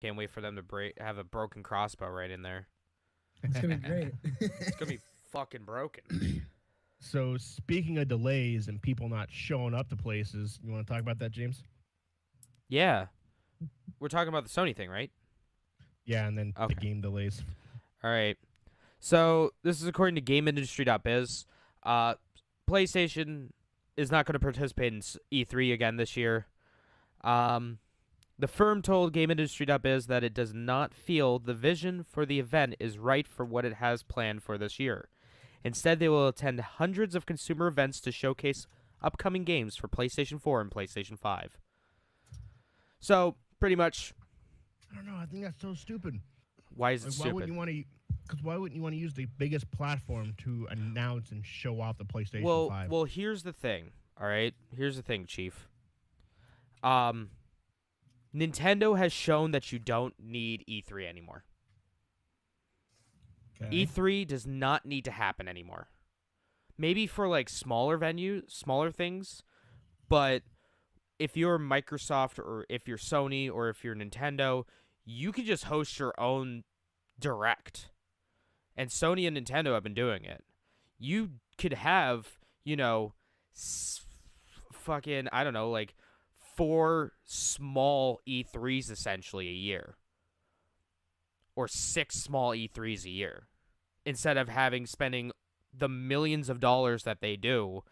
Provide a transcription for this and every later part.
Can't wait for them to have a broken crossbow right in there. It's gonna be great. It's gonna be fucking broken. So speaking of delays and people not showing up to places, you want to talk about that, James? Yeah, we're talking about the Sony thing, right? Yeah, and then the Okay. game delays. All right. So this is according to GameIndustry.biz. Uh, PlayStation is not going to participate in E3 again this year. The firm told GameIndustry.biz that it does not feel the vision for the event is right for what it has planned for this year. Instead, they will attend hundreds of consumer events to showcase upcoming games for PlayStation 4 and PlayStation 5. So, pretty much, I don't know. I think that's so stupid. why is it Like, why stupid? wouldn't you want to? Because why wouldn't you want to use the biggest platform to announce and show off the PlayStation Well, 5? well, here's the thing. All right, here's the thing, Chief. Nintendo has shown that you don't need E3 anymore. Okay. E3 does not need to happen anymore. Maybe for like smaller venues, smaller things, but if you're Microsoft or if you're Sony or if you're Nintendo, you can just host your own direct. And Sony and Nintendo have been doing it. You could have, fucking, I don't know, like 4 small E3s essentially a year. Or 6 small E3s a year. Instead of spending the millions of dollars that they do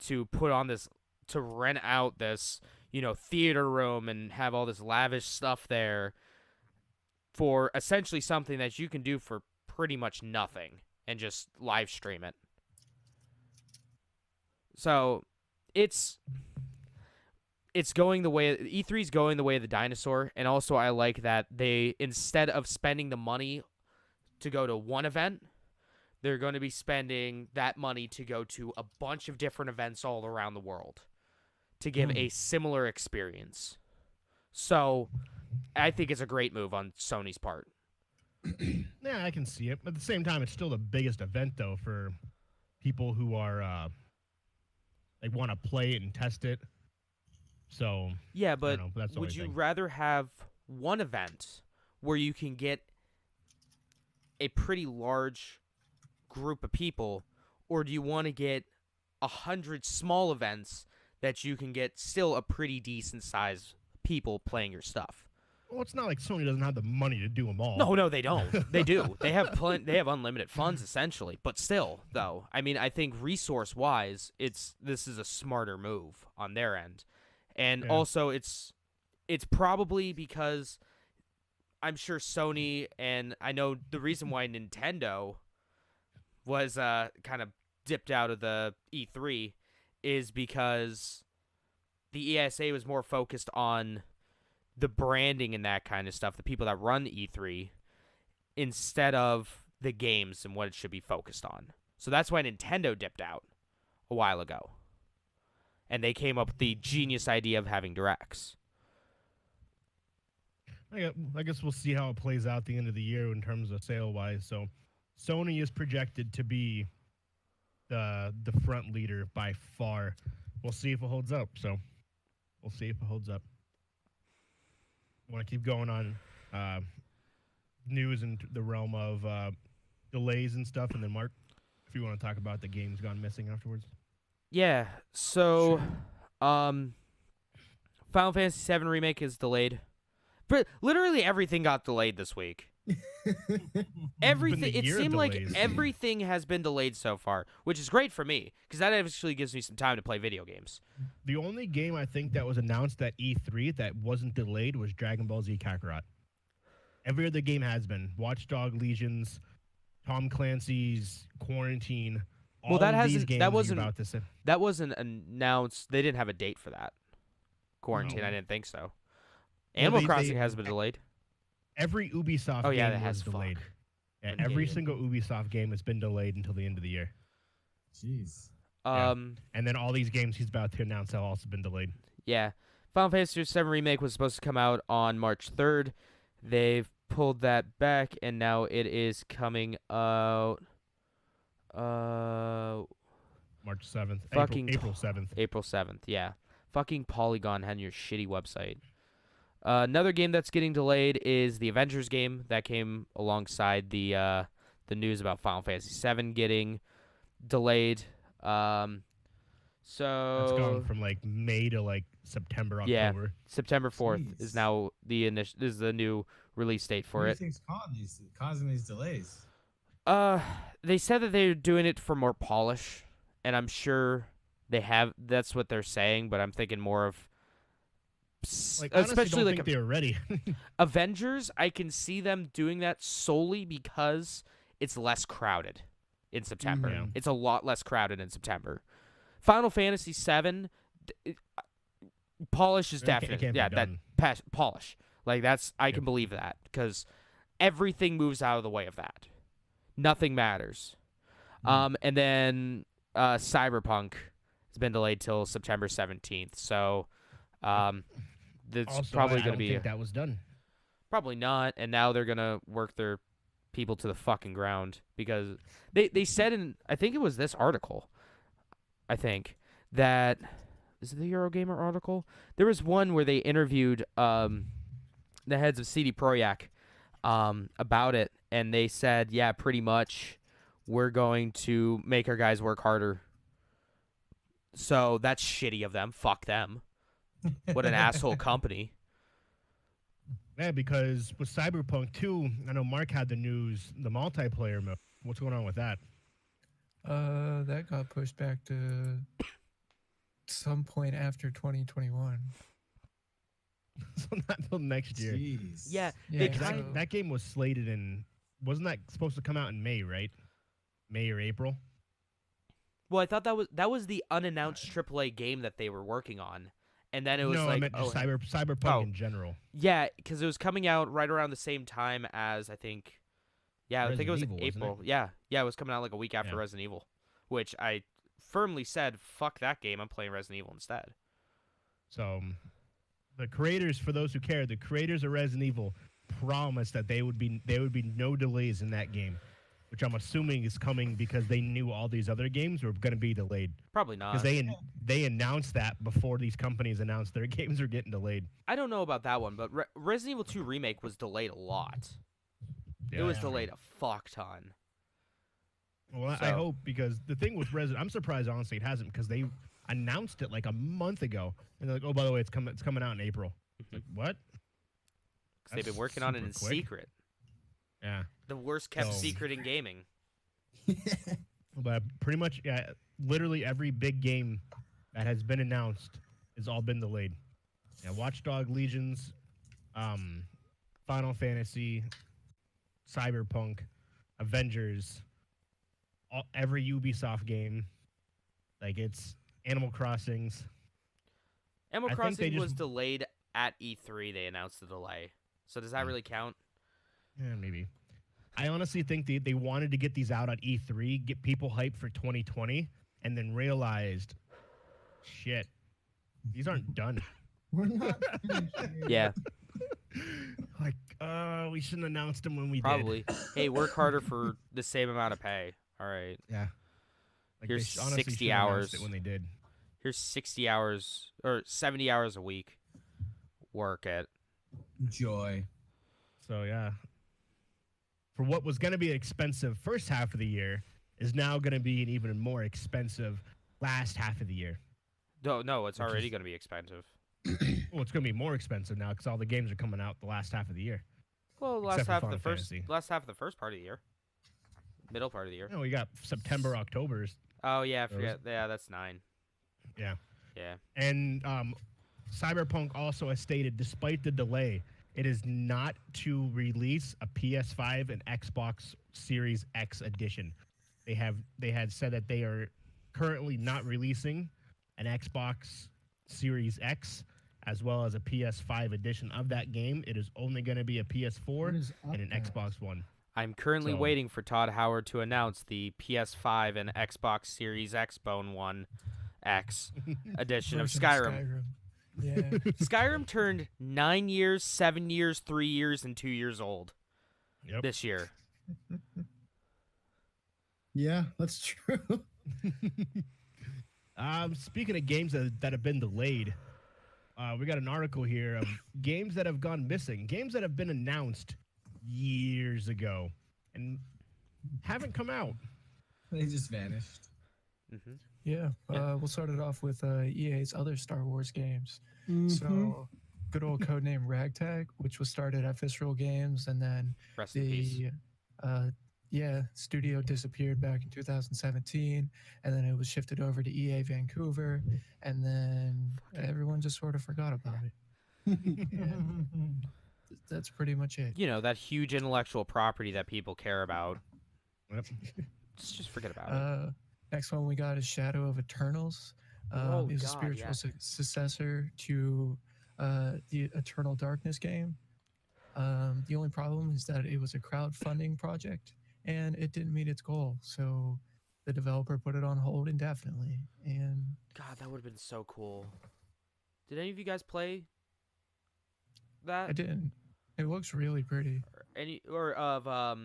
to put on this, to rent out this, theater room and have all this lavish stuff there for essentially something that you can do for pretty much nothing and just live stream it. So it's going the way E3's going the way of the dinosaur, and also I like that they, instead of spending the money to go to one event, they're going to be spending that money to go to a bunch of different events all around the world to give a similar experience. So I think it's a great move on Sony's part. Yeah, I can see it. But at the same time, it's still the biggest event, though, for people who are like want to play it and test it. So Yeah, I but don't know, that's the would only you thing. rather have one event where you can get a pretty large group of people, or do you want to get 100 small events that you can get still a pretty decent size people playing your stuff? Well, it's not like Sony doesn't have the money to do them all. No, they don't. They do. They have they have unlimited funds essentially, but still, though, I mean, I think resource-wise, this is a smarter move on their end. And Yeah. also it's probably because I'm sure Sony, and I know the reason why Nintendo was kind of dipped out of the E3 is because the ESA was more focused on the branding and that kind of stuff, the people that run E3, instead of the games and what it should be focused on. So that's why Nintendo dipped out a while ago. And they came up with the genius idea of having directs. I guess we'll see how it plays out at the end of the year in terms of sale wise. So Sony is projected to be the front leader by far. We'll see if it holds up. So we'll see if it holds up. Want to keep going on news in the realm of delays and stuff, and then Mark, if you want to talk about the games gone missing afterwards. Yeah, so Final Fantasy VII Remake is delayed. But literally everything got delayed this week. Everything. It year of seemed like delays. everything has been delayed so far, which is great for me because that actually gives me some time to play video games. The only game I think that was announced at E3 that wasn't delayed was Dragon Ball Z Kakarot. Every other game has been. Watchdog Legions, Tom Clancy's Quarantine. Well, all that of these hasn't- games that you're wasn't- about to say. That wasn't announced. They didn't have a date for that. Quarantine. No. I didn't think so. Well, Animal they- Crossing has been delayed. Every Ubisoft Oh, yeah, game that was has. delayed. Fuck. Yeah, An every idiot. single Ubisoft game has been delayed until the end of the year. Jeez. Yeah. And then all these games he's about to announce have also been delayed. Yeah. Final Fantasy VII Remake was supposed to come out on March 3rd. They've pulled that back, and now it is coming out March 7th. Fucking April 7th. April 7th. Yeah. Fucking Polygon had your shitty website. Another game that's getting delayed is the Avengers game that came alongside the news about Final Fantasy VII getting delayed. That's gone So from like May to like September, yeah, October. September 4th is Jeez. now is the new release date What for do you it. think's causing these delays? They said that they're doing it for more polish, and I'm sure they have. That's what they're saying, but I'm thinking more of, Like honestly, especially don't like think they were ready. Avengers. I can see them doing that solely because it's less crowded in September. Yeah. It's a lot less crowded in September. Final Fantasy VII, polish is It can't definite. be Yeah, that done. polish. Like that's I Yep. can believe that because everything moves out of the way of that. Nothing matters. And then Cyberpunk has been delayed till September 17th. So that's Also, probably I going to don't be think that was done. probably not. And now they're going to work their people to the fucking ground because they said in I think it was this article. I think that is it the Eurogamer article? There was one where they interviewed the heads of CD Projekt about it, and they said, yeah, pretty much we're going to make our guys work harder. So that's shitty of them. Fuck them. What an asshole company. Yeah, because with Cyberpunk 2, I know Mark had the news, the multiplayer mode. What's going on with that? That got pushed back to some point after 2021. So not until next year. Jeez. Yeah, Yeah, they Because kind that game was slated in, wasn't that supposed to come out in May, right? May or April? well, I thought that was the unannounced AAA game that they were working on, and then it was No, like, I meant just Cyberpunk Oh. in general. yeah, because it was coming out right around the same time as I think. Yeah, I think it was Resident Evil, wasn't it? April. Yeah, it was coming out like a week after Yeah. Resident Evil, which I firmly said, "Fuck that game! I'm playing Resident Evil instead." So the creators, for those who care, the creators of Resident Evil promised that there would be no delays in that game, which I'm assuming is coming because they knew all these other games were going to be delayed. Probably not. Because they announced that before these companies announced their games are getting delayed. I don't know about that one, but Resident Evil 2 remake was delayed a lot. It was delayed a fuck ton. Well, So- I hope, because the thing with Resident, I'm surprised honestly it hasn't, because they announced it like a month ago, and they're like, oh, by the way, it's coming out in April. Like, what? 'Cause they've been That's working on it super in quick. secret. Yeah. The worst kept So- secret in gaming. But pretty much, yeah, literally every big game that has been announced has all been delayed. Yeah, Watchdog Legions, Final Fantasy, Cyberpunk, Avengers, every Ubisoft game. Like, it's Animal Crossings. Animal I think Crossing they was just- delayed at E3. They announced the delay. So does that Hmm. really count? Yeah, maybe. I honestly think they wanted to get these out at E3, get people hyped for 2020, and then realized, shit, these aren't done. We're not finished here. Yeah, Like, we shouldn't have announced them when we did. probably. Hey, work harder for the same amount of pay. All right. Yeah. Like, Here's they honestly 60 should have announced hours. it when they did. Here's 60 hours or 70 hours a week. Work at. Joy. So yeah, for what was going to be an expensive first half of the year is now going to be an even more expensive last half of the year. No, it's Which already is- going to be expensive. Well, it's going to be more expensive now because all the games are coming out the last half of the year. Well, Except for last Final Fantasy. half of the first part of the year. Middle part of the year. You know, we got September, October's, Oh yeah, I Those- forget. Yeah, that's 9. yeah, Yeah. and Cyberpunk also has stated, despite the delay, it is not to release a PS5 and Xbox Series X edition. They had said that they are currently not releasing an Xbox Series X as well as a PS5 edition of that game. It is only going to be a What PS4 is up and an there? Xbox One. I'm currently So- waiting for Todd Howard to announce the PS5 and Xbox Series X Bone One X edition of Version Skyrim. Yeah. Skyrim turned 9 years, 7 years, 3 years, and 2 years old Yep. this year. Yeah, that's true. Speaking of games that have been delayed, we got an article here of games that have gone missing, games that have been announced years ago and haven't come out. They just vanished. Mm-hmm. Yeah, Yeah. we'll start it off with EA's other Star Wars games. Mhm. So, good old codename Ragtag, which was started at Visceral Games, and then Rest in peace. the studio disappeared back in 2017, and then it was shifted over to EA Vancouver, and then everyone just sort of forgot about it. That's pretty much it. You know, that huge intellectual property that people care about. Yep. Just forget about it. Next one we got is Shadow of Eternals. Oh, It was a God, spiritual yeah. successor to the Eternal Darkness game. The only problem is that it was a crowdfunding project and it didn't meet its goal. So the developer put it on hold indefinitely. And God, that would have been so cool. Did any of you guys play I that? didn't. It looks really pretty. Any or of what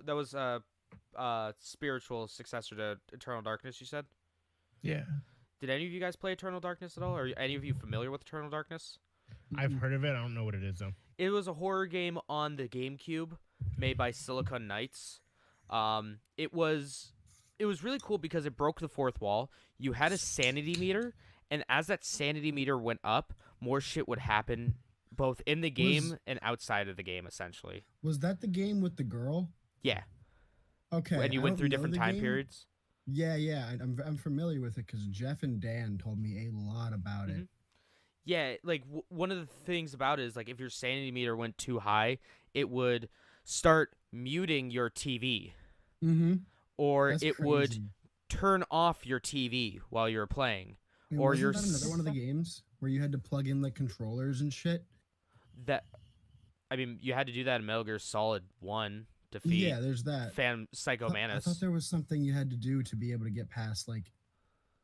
that was spiritual successor to Eternal Darkness, you said? Yeah. Did any of you guys play Eternal Darkness at all? Are any of you familiar with Eternal Darkness? I've heard of it. I don't know what it is though. It was a horror game on the GameCube made by Silicon Knights. It was really cool because it broke the fourth wall. You had a sanity meter, and as that sanity meter went up, more shit would happen both in the game and outside of the game, essentially. Was that the game with the girl? Yeah. Okay. And you I went don't through know different the time game. periods. Yeah, I'm familiar with it because Jeff and Dan told me a lot about it. Yeah, like one of the things about it is like if your sanity meter went too high, it would start muting your TV, Mm-hmm. or That's it would crazy. turn off your TV while you were playing. Wait, or wasn't your that another one of the games where you had to plug in like controllers and shit? That, I mean, you had to do that in Metal Gear Solid 1 to defeat Yeah, there's that. Psycho I Manus. thought there was something you had to do to be able to get past like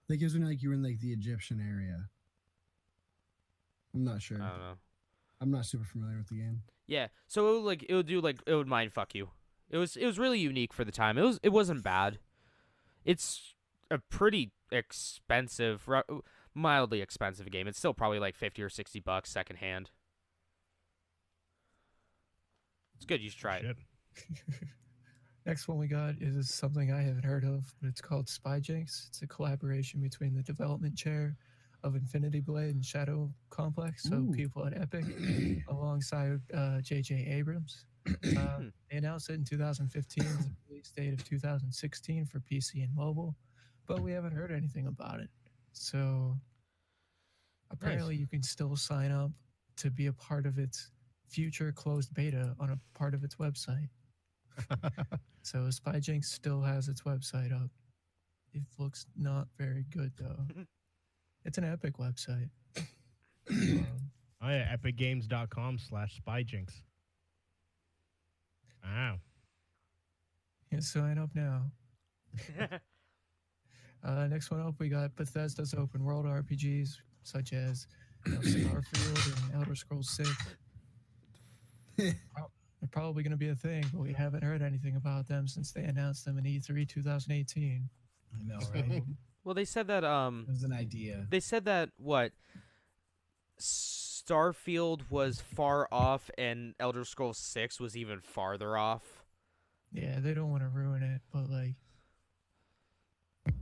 it was when like you were in like the Egyptian area. I'm not sure. I don't know. I'm not super familiar with the game. Yeah, so it would mind fuck you. It was really unique for the time. It wasn't bad. It's a pretty expensive, mildly expensive game. It's still probably like $50 or $60 secondhand. It's good. You should try it. Shit. Next one we got is something I haven't heard of, but it's called Spy Jinx. It's a collaboration between the development chair of Infinity Blade and Shadow Complex, so Ooh. people at Epic, alongside J.J. Abrams. They announced it in 2015, with the release date of 2016 for PC and mobile, but we haven't heard anything about it. So apparently you can still sign up to be a part of its future closed beta on a part of its website. So Spy Jinx still has its website up. It looks not very good though. It's an Epic website. Oh yeah, epicgames.com/spyjinx. Wow. Yeah, sign up now. Next one up, we got Bethesda's open world RPGs, such as Starfield and Elder Scrolls 6. They're probably going to be a thing, but we haven't heard anything about them since they announced them in E3 2018. I know, right? Well, they said that It was an idea. they said that what Starfield was far off and Elder Scrolls 6 was even farther off. Yeah, they don't want to ruin it, but like,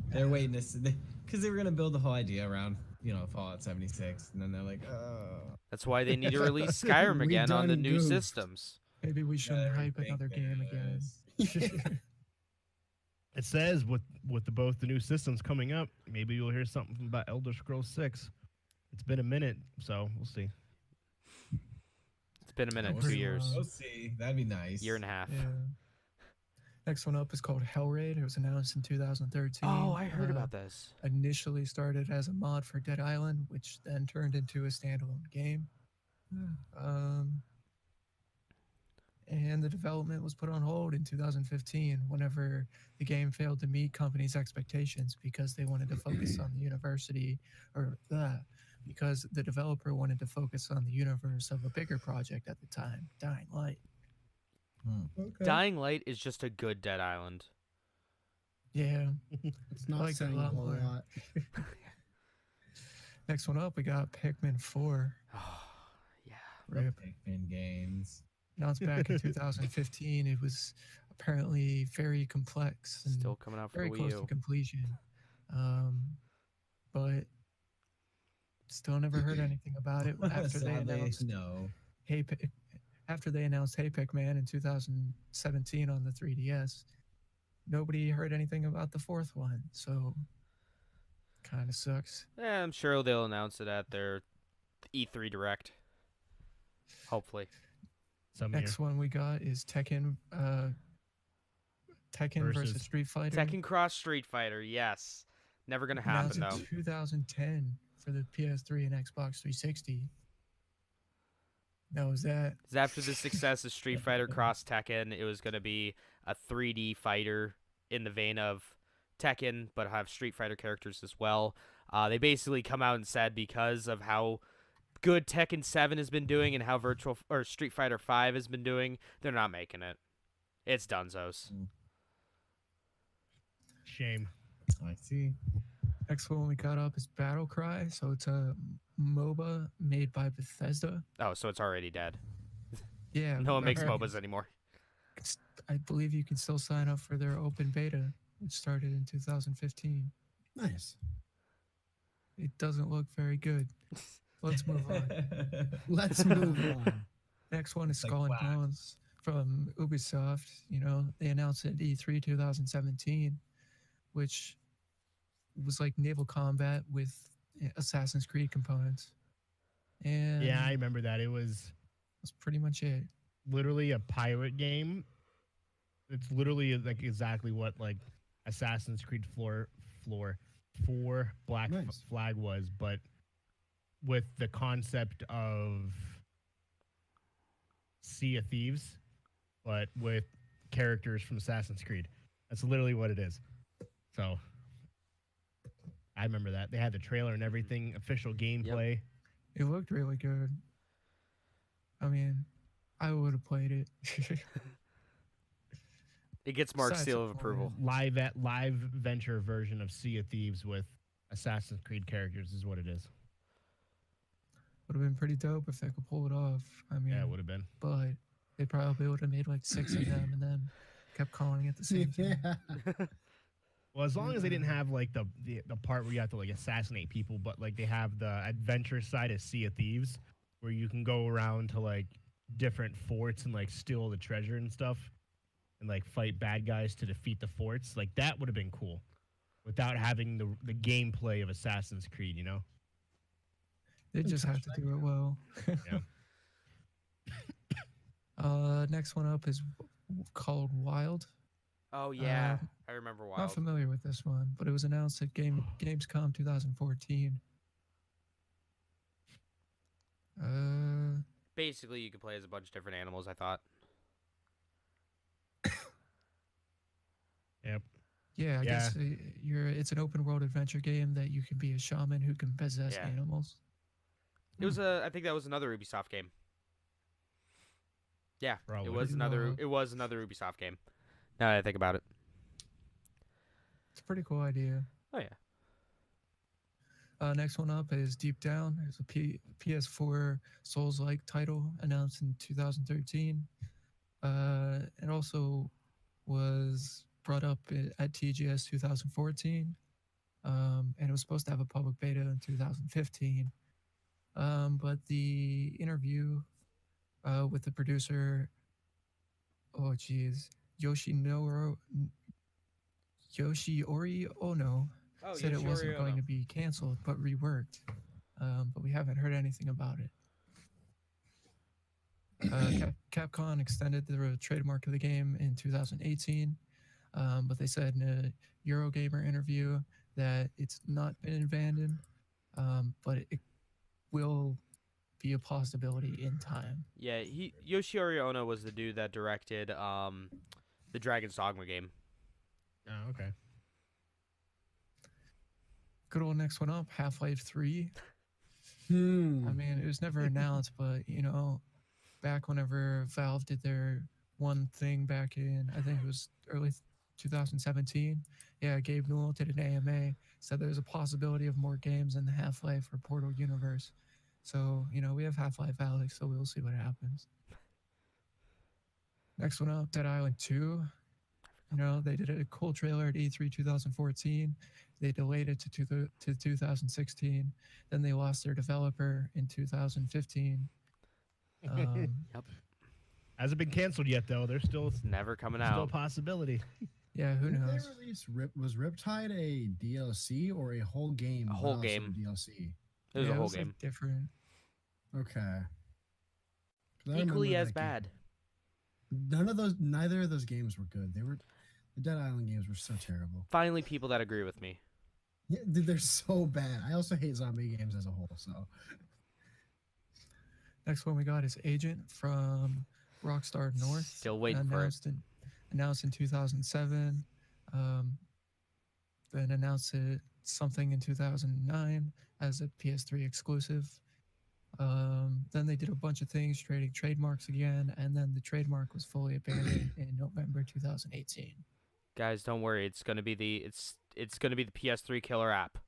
They're waiting to because they were gonna build the whole idea around Fallout 76, and then they're like, oh. That's why they need to release Skyrim We again on the done new goofed. systems. maybe we shouldn't Gotta hype rethink another game again. this. It says with both the new systems coming up, maybe you'll hear something about Elder Scrolls 6. It's been a minute, so we'll see. It's been a minute, We'll 2 see. years, We'll see. That'd be nice. year and a half. Yeah. Next one up is called Hellraid. It was announced in 2013. Oh, I heard about this. Initially started as a mod for Dead Island, which then turned into a standalone game. And the development was put on hold in 2015 whenever the game failed to meet companies' expectations because they wanted to focus on the university, because the developer wanted to focus on the universe of a bigger project at the time, Dying Light. Okay. Dying Light is just a good Dead Island. Yeah. It's not I like that a saying a lot whole more. lot. Next one up, we got Pikmin 4. Oh, yeah. Rip. Pikmin games. Announced back in 2015. It was apparently very complex and Still coming out for very the Wii close to U. completion. But still never heard anything about it after they Sadly, announced no. after they announced Hey Pikmin in 2017 on the 3DS. Nobody heard anything about the fourth one, so kind of sucks. Yeah, I'm sure they'll announce it at their E3 Direct. Hopefully. Some year. Next one we got is Tekken versus Versus- Street Fighter. Tekken Cross Street Fighter, yes. Never gonna happen Announced though. in 2010 for the PS3 and Xbox 360. That was that. 'Cause after the success of Street Fighter Cross Tekken, it was gonna be a 3D fighter in the vein of Tekken, but have Street Fighter characters as well. They basically come out and said because of how good Tekken 7 has been doing and how Street Fighter 5 has been doing, they're not making it. It's Dunzos. Shame. I see. Next one we got up is Battle Cry. So it's a MOBA made by Bethesda. Oh, so it's already dead. Yeah. No one makes or- MOBAs anymore. I believe you can still sign up for their open beta, which started in 2015. Nice. It doesn't look very good. Let's move on. Let's move on. Next one is Like Skull and wax. Bones from Ubisoft. You know, they announced at E3 2017, which was like naval combat with Assassin's Creed components. And Yeah, I remember that. It was that's pretty much it. literally a pirate game. It's literally like exactly what like Assassin's Creed 4 Black Nice. Flag was, but with the concept of Sea of Thieves, but with characters from Assassin's Creed. That's literally what it is. So I remember that. They had the trailer and everything, official gameplay. It looked really good. I mean, I would have played it. It gets Mark's Besides seal the of approval. Live venture version of Sea of Thieves with Assassin's Creed characters is what it is. Would have been pretty dope if they could pull it off. I mean, Yeah, it would have been. but they probably would have made like 6 of them and then kept calling it the same thing. Yeah. Well, as long as they didn't have like the part where you have to like assassinate people, but like they have the adventure side of Sea of Thieves, where you can go around to like different forts and like steal the treasure and stuff, and like fight bad guys to defeat the forts. Like that would have been cool, without having the gameplay of Assassin's Creed. You know? They just have to do it well. Next one up is called Wild. Oh yeah, Uh, I remember Not Wild. familiar with this one, but it was announced at Gamescom 2014. Basically, you could play as a bunch of different animals. I thought. Yep. Yeah, I Yeah. guess it's an open world adventure game that you can be a shaman who can possess Yeah. animals. It was I think that was another Ubisoft game. Yeah, Probably. it was Pretty another. wild. It was another Ubisoft game. Now that I think about it. It's a pretty cool idea. Oh yeah. Next one up is Deep Down. It's a PS4 Souls-like title announced in 2013. It also was brought up at TGS 2014, and it was supposed to have a public beta in 2015. But the interview with the producer, Yoshinori Ono, Oh, said it wasn't going to be canceled but reworked. But we haven't heard anything about it. Capcom extended the trademark of the game in 2018, but they said in a Eurogamer interview that it's not been abandoned, but it will be a possibility in time. Yeah, Yoshinori Ono was the dude that directed the Dragon's Dogma game. Oh, okay. Good old next one up, Half-Life 3. Hmm. I mean, it was never announced, but you know, back whenever Valve did their one thing back in, I think it was 2017. Yeah, Gabe Newell did an AMA, said there's a possibility of more games in the Half-Life or Portal universe. So, we have Half-Life Alyx, so we'll see what happens. Next one up, Dead Island 2. They did a cool trailer at E3 2014. They delayed it to 2016. Then they lost their developer in 2015. Yep. Hasn't been canceled yet, though. There's still It's never coming still a out. possibility. Yeah, who Didn't knows? they release was Riptide a DLC or a whole game? A whole but also game. DLC. It was Yeah, a whole like, game. different. Okay. 'Cause I Equally remember as that game. bad. Neither of those games were good. The Dead Island games were so terrible. Finally, people that agree with me. Yeah, dude, they're so bad. I also hate zombie games as a whole. So Next one we got is Agent from Rockstar North. Still waiting for it. Announced in 2007. Then announced it something in 2009 as a PS3 exclusive. Then they did a bunch of things, trading trademarks again, and then the trademark was fully abandoned in November 2018. Guys, don't worry. It's gonna be the PS3 killer app.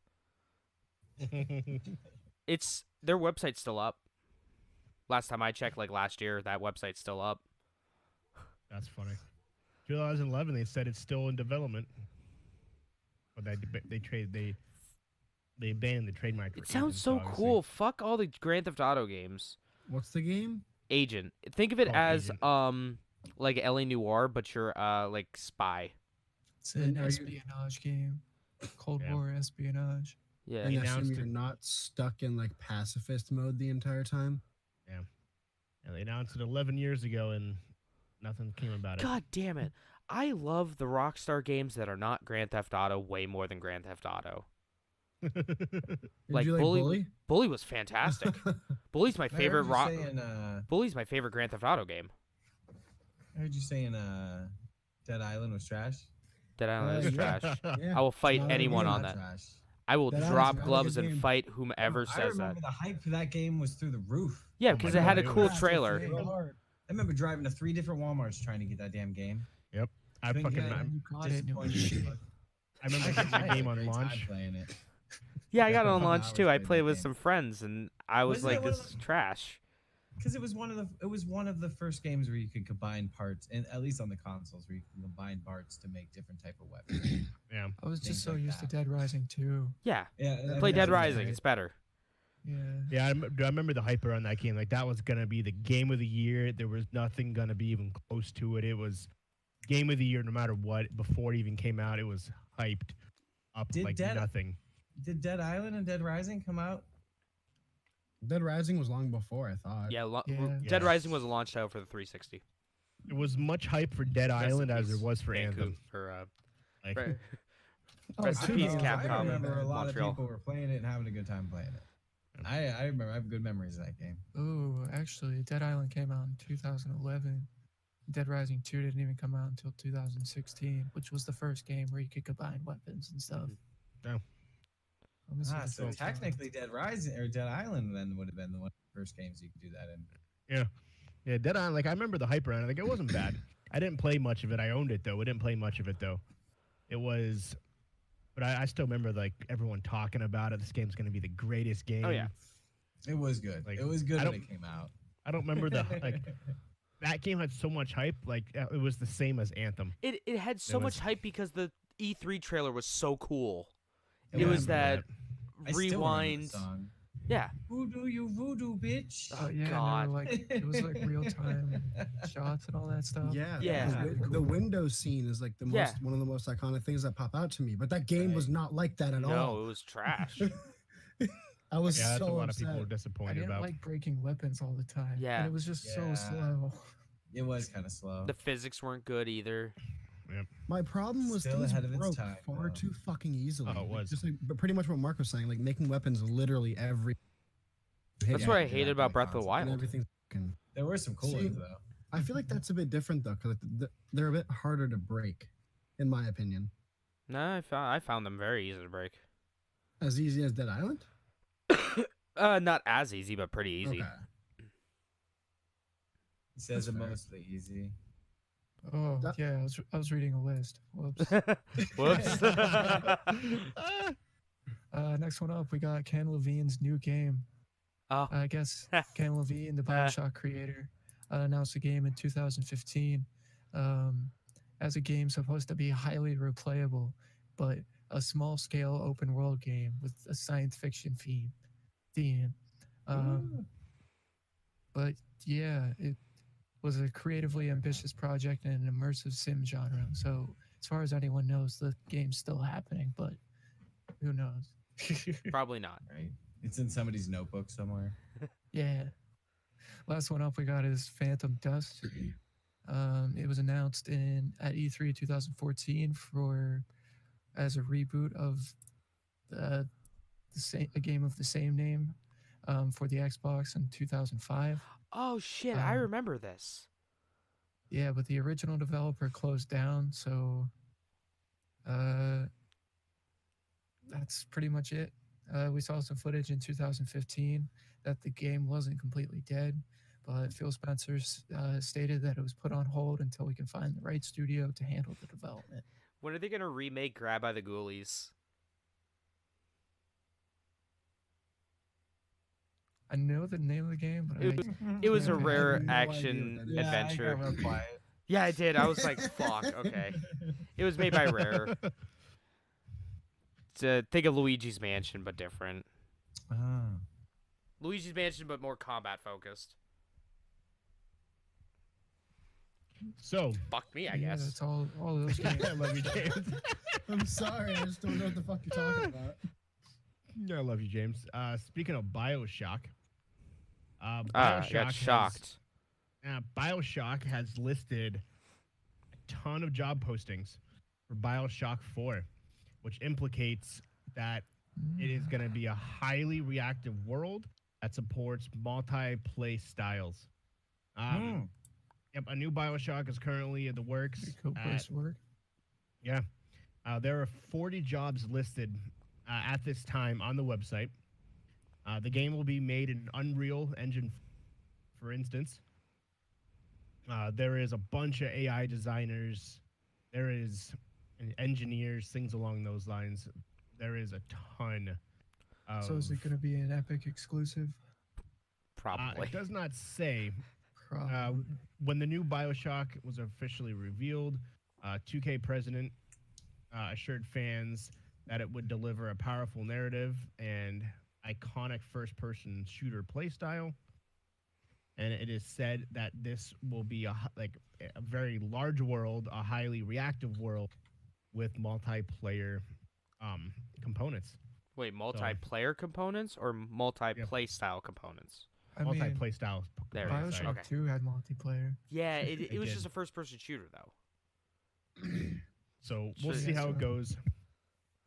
It's their website's still up. Last time I checked, like last year, that website's still up. That's funny. 2011, they said it's still in development. But they abandoned the trademark. for It sounds Agent, so obviously. cool. Fuck all the Grand Theft Auto games. what's the game? Agent. Think of it Called as Agent. like LA Noire, but you're like spy. It's an And are you- espionage game, Cold Yeah. War espionage. Yeah. And I assume announced you're it- not stuck in like pacifist mode the entire time. And they announced it 11 years ago, and nothing came about it. God damn it. I love the Rockstar games that are not Grand Theft Auto way more than Grand Theft Auto. Did Like, you like Bully- Bully was fantastic. Bully's my I heard favorite you saying, Bully's my favorite Grand Theft Auto game. I heard you saying Dead Island was trash. Dead Island is yeah. trash. Yeah. I will fight not a anyone game. on Not that. trash. I will Dead Island's drop not a gloves good and game. fight whomever I says that. remember the hype for that game was through the roof. Yeah, Oh my because it God, had a it cool was- trailer. I remember driving to 3 different Walmarts trying to get that damn game. I Couldn't fucking get it. And you got it, and it was Disappointed. shit. I remember getting the game on launch. Playing it. Yeah, I got it on Couple launch hours too. I playing played that with game. some friends, and I was Wasn't it like, one "This of is trash." Because it was one of the first games where you could combine parts, and at least on the consoles, where you can combine parts to make different type of weapons. Yeah. I was just Things so like used to that. Dead Rising 2. Yeah, Yeah, play Dead that's Rising. right. It's better. Yeah. Yeah, I remember the hype around that game. Like, that was going to be the game of the year. There was nothing going to be even close to it. It was game of the year no matter what. Before it even came out, it was hyped up Did like Dead- nothing. Did Dead Island and Dead Rising come out? Dead Rising was long before I thought. Yeah, Yeah. Dead Yeah. Rising was a launch title for the 360. It was much hype for Dead Rest in Island as peace, there was for Vancouver, Anthem. or, Like, right. Oh, Rest in two peace, years I Capcom. remember a lot Montreal. of people were playing it and having a good time playing it. I remember. I have good memories of that game. Ooh, actually, Dead Island came out in 2011. Dead Rising 2 didn't even come out until 2016, which was the first game where you could combine weapons and stuff. Yeah. Let me see the So first one. technically, Dead Rising or Dead Island then would have been one of the first games you could do that in. yeah, Dead Island. Like, I remember the hype around it. Like, it wasn't bad. I didn't play much of it. I owned it though. I didn't play much of it though. It was, but I still remember like everyone talking about it. This game's gonna be the greatest game. Oh, yeah. It was good. Like, It was good I when don't- it came out. I don't remember the like. That game had so much hype. Like, it was the same as Anthem. It had so It much was- hype because the E3 trailer was so cool. Yeah, It I was remember that I still remember the rewind. song. Yeah. Voodoo, you voodoo bitch. Oh, yeah, God. no, like it was like real time shots and all that stuff. Yeah, Yeah. The Windows scene is like the most Yeah. one of the most iconic things that pop out to me. But that game was Right. not like that at No, all. it was trash. I was Yeah, that's so a lot upset. of people were I disappointed didn't about. like breaking weapons all the time. Yeah. And it was just so Yeah. slow. It was kind of slow. The physics weren't good either. My problem was Still things ahead of its broke time, far though. too fucking easily. Oh, it was. Just like, but pretty much what Mark was saying, like making weapons literally every. That's Yeah, what I you do hated that about on Breath of the console. And Wild. everything's fucking. There were some cool See, ones though. I feel like that's a bit different though, because they're a bit harder to break, in my opinion. No, I found them very easy to break. As easy as Dead Island. Not as easy, but pretty easy. Okay. He says That's it fair. mostly easy. Oh That- yeah, I was reading a list. Whoops. Whoops. Next one up, we got Ken Levine's new game. Oh. I guess Ken Levine, the Bioshock creator, announced a game in 2015 as a game supposed to be highly replayable, but a small scale open world game with a science fiction theme. But yeah, it was a creatively ambitious project in an immersive sim genre. So as far as anyone knows, the game's still happening, but who knows? Probably not. Right. It's in somebody's notebook somewhere. Yeah. Last one up we got is Phantom Dust. It was announced at E3 2014 as a reboot of a game of the same name for the Xbox in 2005. Oh shit! I Um, remember this. Yeah, but the original developer closed down, so that's pretty much it. We saw some footage in 2015 that the game wasn't completely dead, but Phil Spencer stated that it was put on hold until we can find the right studio to handle the development. When are they gonna remake Grab by the Ghoulies? I know the name of the game, but It was a I have rare no idea action what that is. adventure. I got real quiet. Yeah, I did. I was like, "Fuck." Okay. It was made by Rare. Think of Luigi's Mansion, but different. Ah. Luigi's Mansion, but more combat focused. So, Fuck me, I yeah, guess. that's all those games. I love you, James. I'm sorry, I just don't know what the fuck you're talking about. I love you, James. Speaking of Bioshock, I Bioshock got shocked. Bioshock has listed a ton of job postings for Bioshock 4, which implicates that it is going to be a highly reactive world that supports multi-play styles. Yep, a new Bioshock is currently in the works. Pretty cool place to work. Yeah. There are 40 jobs listed at this time on the website. The game will be made in Unreal Engine, for instance. There is a bunch of AI designers. There is engineers, things along those lines. There is a ton of... So is it going to be an Epic exclusive? Probably. it does not say. Probably. When the new Bioshock was officially revealed, 2K president assured fans that it would deliver a powerful narrative and iconic first-person shooter playstyle. And it is said that this will be a very large world, a highly reactive world with multiplayer components. Wait, multiplayer components or multi-play style components? I mean, Multiplayer style. There it is. Bioshock Okay. 2 had multiplayer. Yeah, it was did. just a first-person shooter, though. So we'll Sure. see how it So- goes.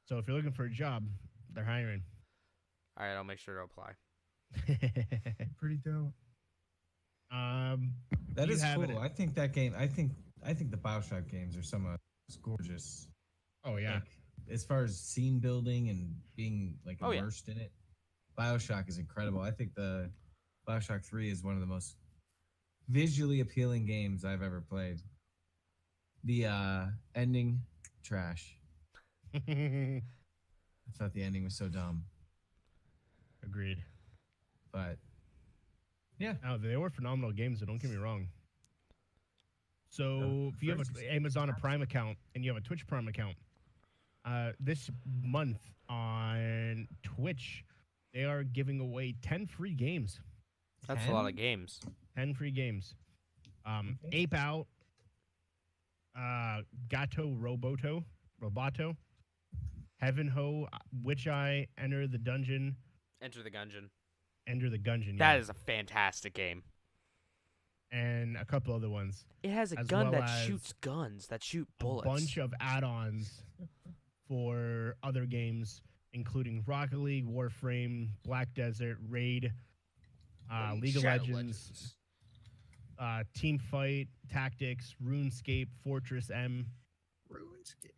So if you're looking for a job, they're hiring. All right, I'll make sure to apply. Pretty dope. That You is have it. cool. I think that game. I think the Bioshock games are some of the most gorgeous. Oh yeah. Like, as far as scene building and being like Oh, yeah. immersed in it, Bioshock is incredible. I think the Bioshock 3 is one of the most visually appealing games I've ever played. The ending, trash. I thought the ending was so dumb, Agreed. but Oh, they were phenomenal games, so don't get me wrong. So if you have an Amazon Prime account and you have a Twitch Prime account, this month on Twitch, they are giving away 10 free games. That's a lot of games. 10 free games. Ape Out, Gato Roboto, Heaven Ho, Witch Eye, Enter the Dungeon, Enter the Gungeon. Enter the Gungeon. That yeah, is a fantastic game. and a couple other ones. It has a As gun well that as shoots guns, that shoot A bullets. bunch of add-ons for other games, including Rocket League, Warframe, Black Desert, Raid, League of Shadow Legends, Team Fight, Tactics, RuneScape, Fortress M. RuneScape.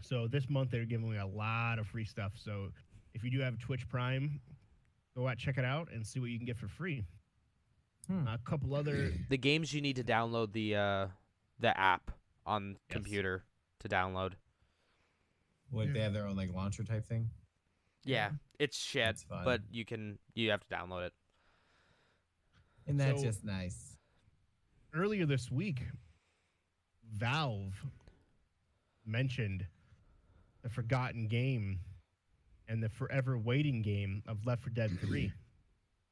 So this month they're giving away a lot of free stuff. So if you do have Twitch Prime, go out, check it out, and see what you can get for free. A couple other The games you need to download the the app on Yes. computer to download. What they have their own like launcher type thing. Yeah, it's shit, That's fun. but you have to download it. And that's So- just nice. Earlier this week, Valve mentioned the forgotten game and the forever waiting game of Left 4 Dead 3,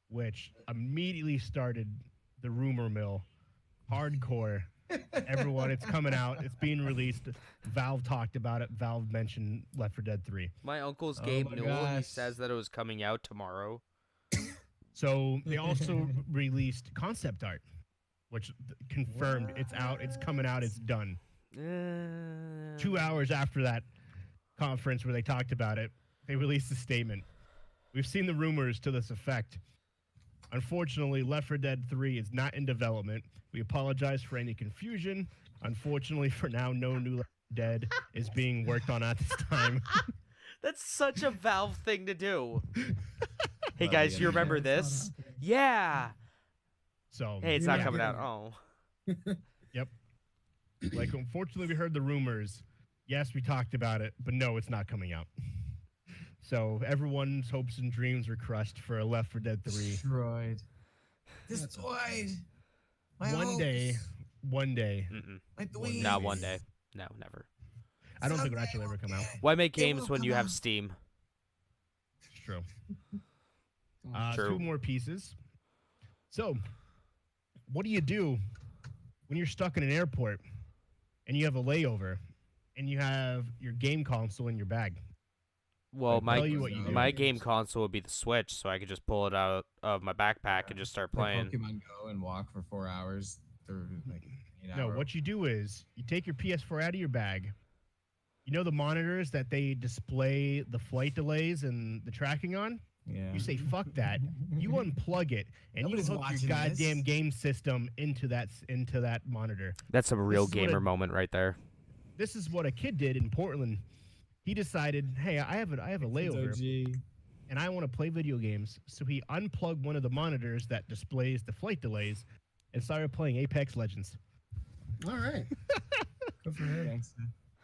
which immediately started the rumor mill. Hardcore. Everyone, it's coming out. It's being released. Valve talked about it. Valve mentioned Left 4 Dead 3. My uncle's Oh Gabe my Newell. He gosh. says that it was coming out tomorrow. So they also released concept art, which confirmed it's out. It's coming out. It's done. 2 hours after that conference where they talked about it, they released a statement. We've seen the rumors to this effect. Unfortunately, Left 4 Dead 3 is not in development. We apologize for any confusion. Unfortunately, for now, no new Left 4 Dead is being worked on at this time. That's such a Valve thing to do. Hey Love guys, the you remember Yeah, it's this? not happening. Yeah. So, Hey, it's You're not not coming out. getting Oh. like, unfortunately, we heard the rumors. Yes, we talked about it, but no, it's not coming out. So everyone's hopes and dreams were crushed for a Left 4 Dead 3. Destroyed. That's Destroyed. My One day, hopes, one day. Mm-mm. my dreams. Not one day. No, never. I don't think it'll actually ever come out. Why make It games will when you come have out. Steam? It's true. True. 2 more pieces. So, what do you do when you're stuck in an airport and you have a layover and you have your game console in your bag? Well, I'll tell you my what you do. my game console would be the Switch, so I could just pull it out of my backpack and just start Like playing. Pokemon Go and walk for 4 hours through like 8 No, hour- what you do is you take your PS4 out of your bag. You know the monitors that they display the flight delays and the tracking on? Yeah. You say, fuck that. You unplug it and Nobody's you hook watching your goddamn this. game system into that monitor. That's a real is what gamer a- moment right there. This is what a kid did in Portland. He decided, hey, I have a layover OG. and I want to play video games. So he unplugged one of the monitors that displays the flight delays and started playing Apex Legends. All right. Good for him.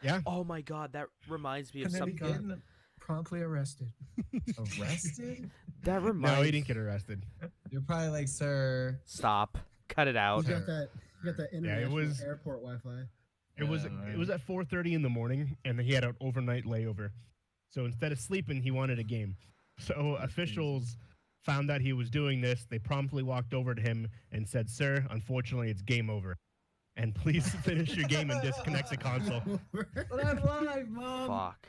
Yeah. Oh my god, that reminds me of And then he something. got promptly arrested. Arrested? That reminds. No, he didn't get arrested. You're probably like, sir. Stop. Cut it out. You got that. You got that international was- airport Wi-Fi. It was at 4:30 in the morning, and he had an overnight layover. So instead of sleeping, he wanted a game. So officials found out he was doing this. They promptly walked over to him and said, "Sir, unfortunately, it's game over. And please finish your game and disconnect the console." But I'm live, Mom. Fuck.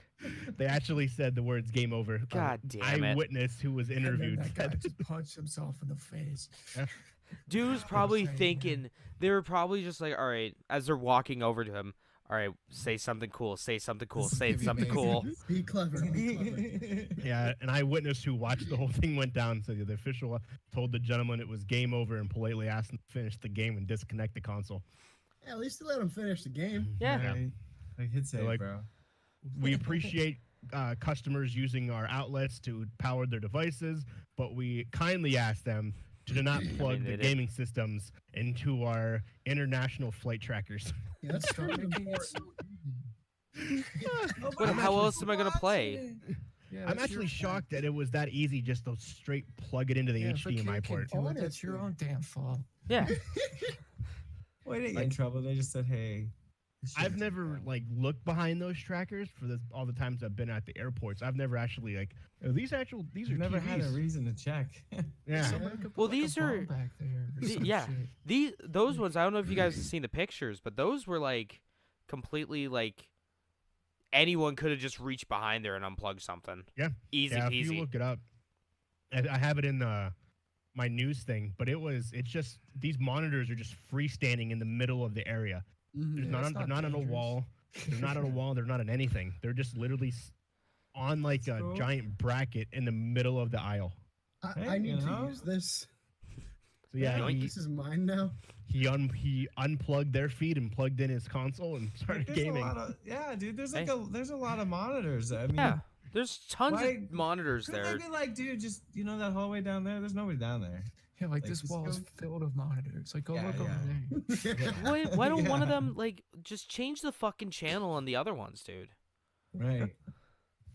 They actually said the words "game over." God damn it. Eyewitness who was And then interviewed that guy said, just punched himself in the face. Dude's probably Insane, thinking, they were probably just like, all right, as they're walking over to him, all right, say something cool, say something cool, This is say gonna be something cool. amazing. Be clever. Be clever. Yeah, an eyewitness who watched the whole thing went down said the official told the gentleman it was game over and politely asked him to finish the game and disconnect the console. Yeah, at least they let him finish the game. Yeah. Like, hit save, like- bro. We appreciate customers using our outlets to power their devices, but we kindly ask them to not plug they the did. gaming systems into our international flight trackers. Yeah, that's Stop something making it important. so easy. But how else am I gonna play? Yeah, I'm that's your actually fault. shocked that it was that easy just to straight plug it into the Yeah, if a HDMI kid port. can do it, that's your own damn fault. Yeah. Why didn't get in trouble? They just said, hey. this I've shit's never bad. like looked behind those trackers for all the times I've been at the airports. I've never actually like are these are You've never had a TVs. reason to check. Yeah. Somebody could put, Well, like, a these are- bomb back there or the- some yeah. shit. Those ones, I don't know if you guys have seen the pictures, but those were like completely like anyone could have just reached behind there and unplugged something. Yeah. Easy Yeah, if you peasy. look it up, I have it in my news thing, but it's just these monitors are just freestanding in the middle of the area. Mhm. There's Yeah, not it's they're not not on a dangerous. wall. They're not on a wall. They're not on anything. They're just literally on like a cool. giant bracket in the middle of the aisle. I Hey, need you to know? use this. So yeah, Yoink. he This is mine now. he unplugged their feed and plugged in his console and started There's a gaming. lot of, yeah, dude. There's Hey. there's a lot of monitors. I mean, Yeah. There's tons Why- of monitors could there. they be like, dude, just that hallway down there? There's nobody down there. Yeah, like Like, this just wall is go- filled with monitors. Like, go Yeah, look over yeah. there. Why don't one of Yeah. them like just change the fucking channel on the other ones, dude? Right.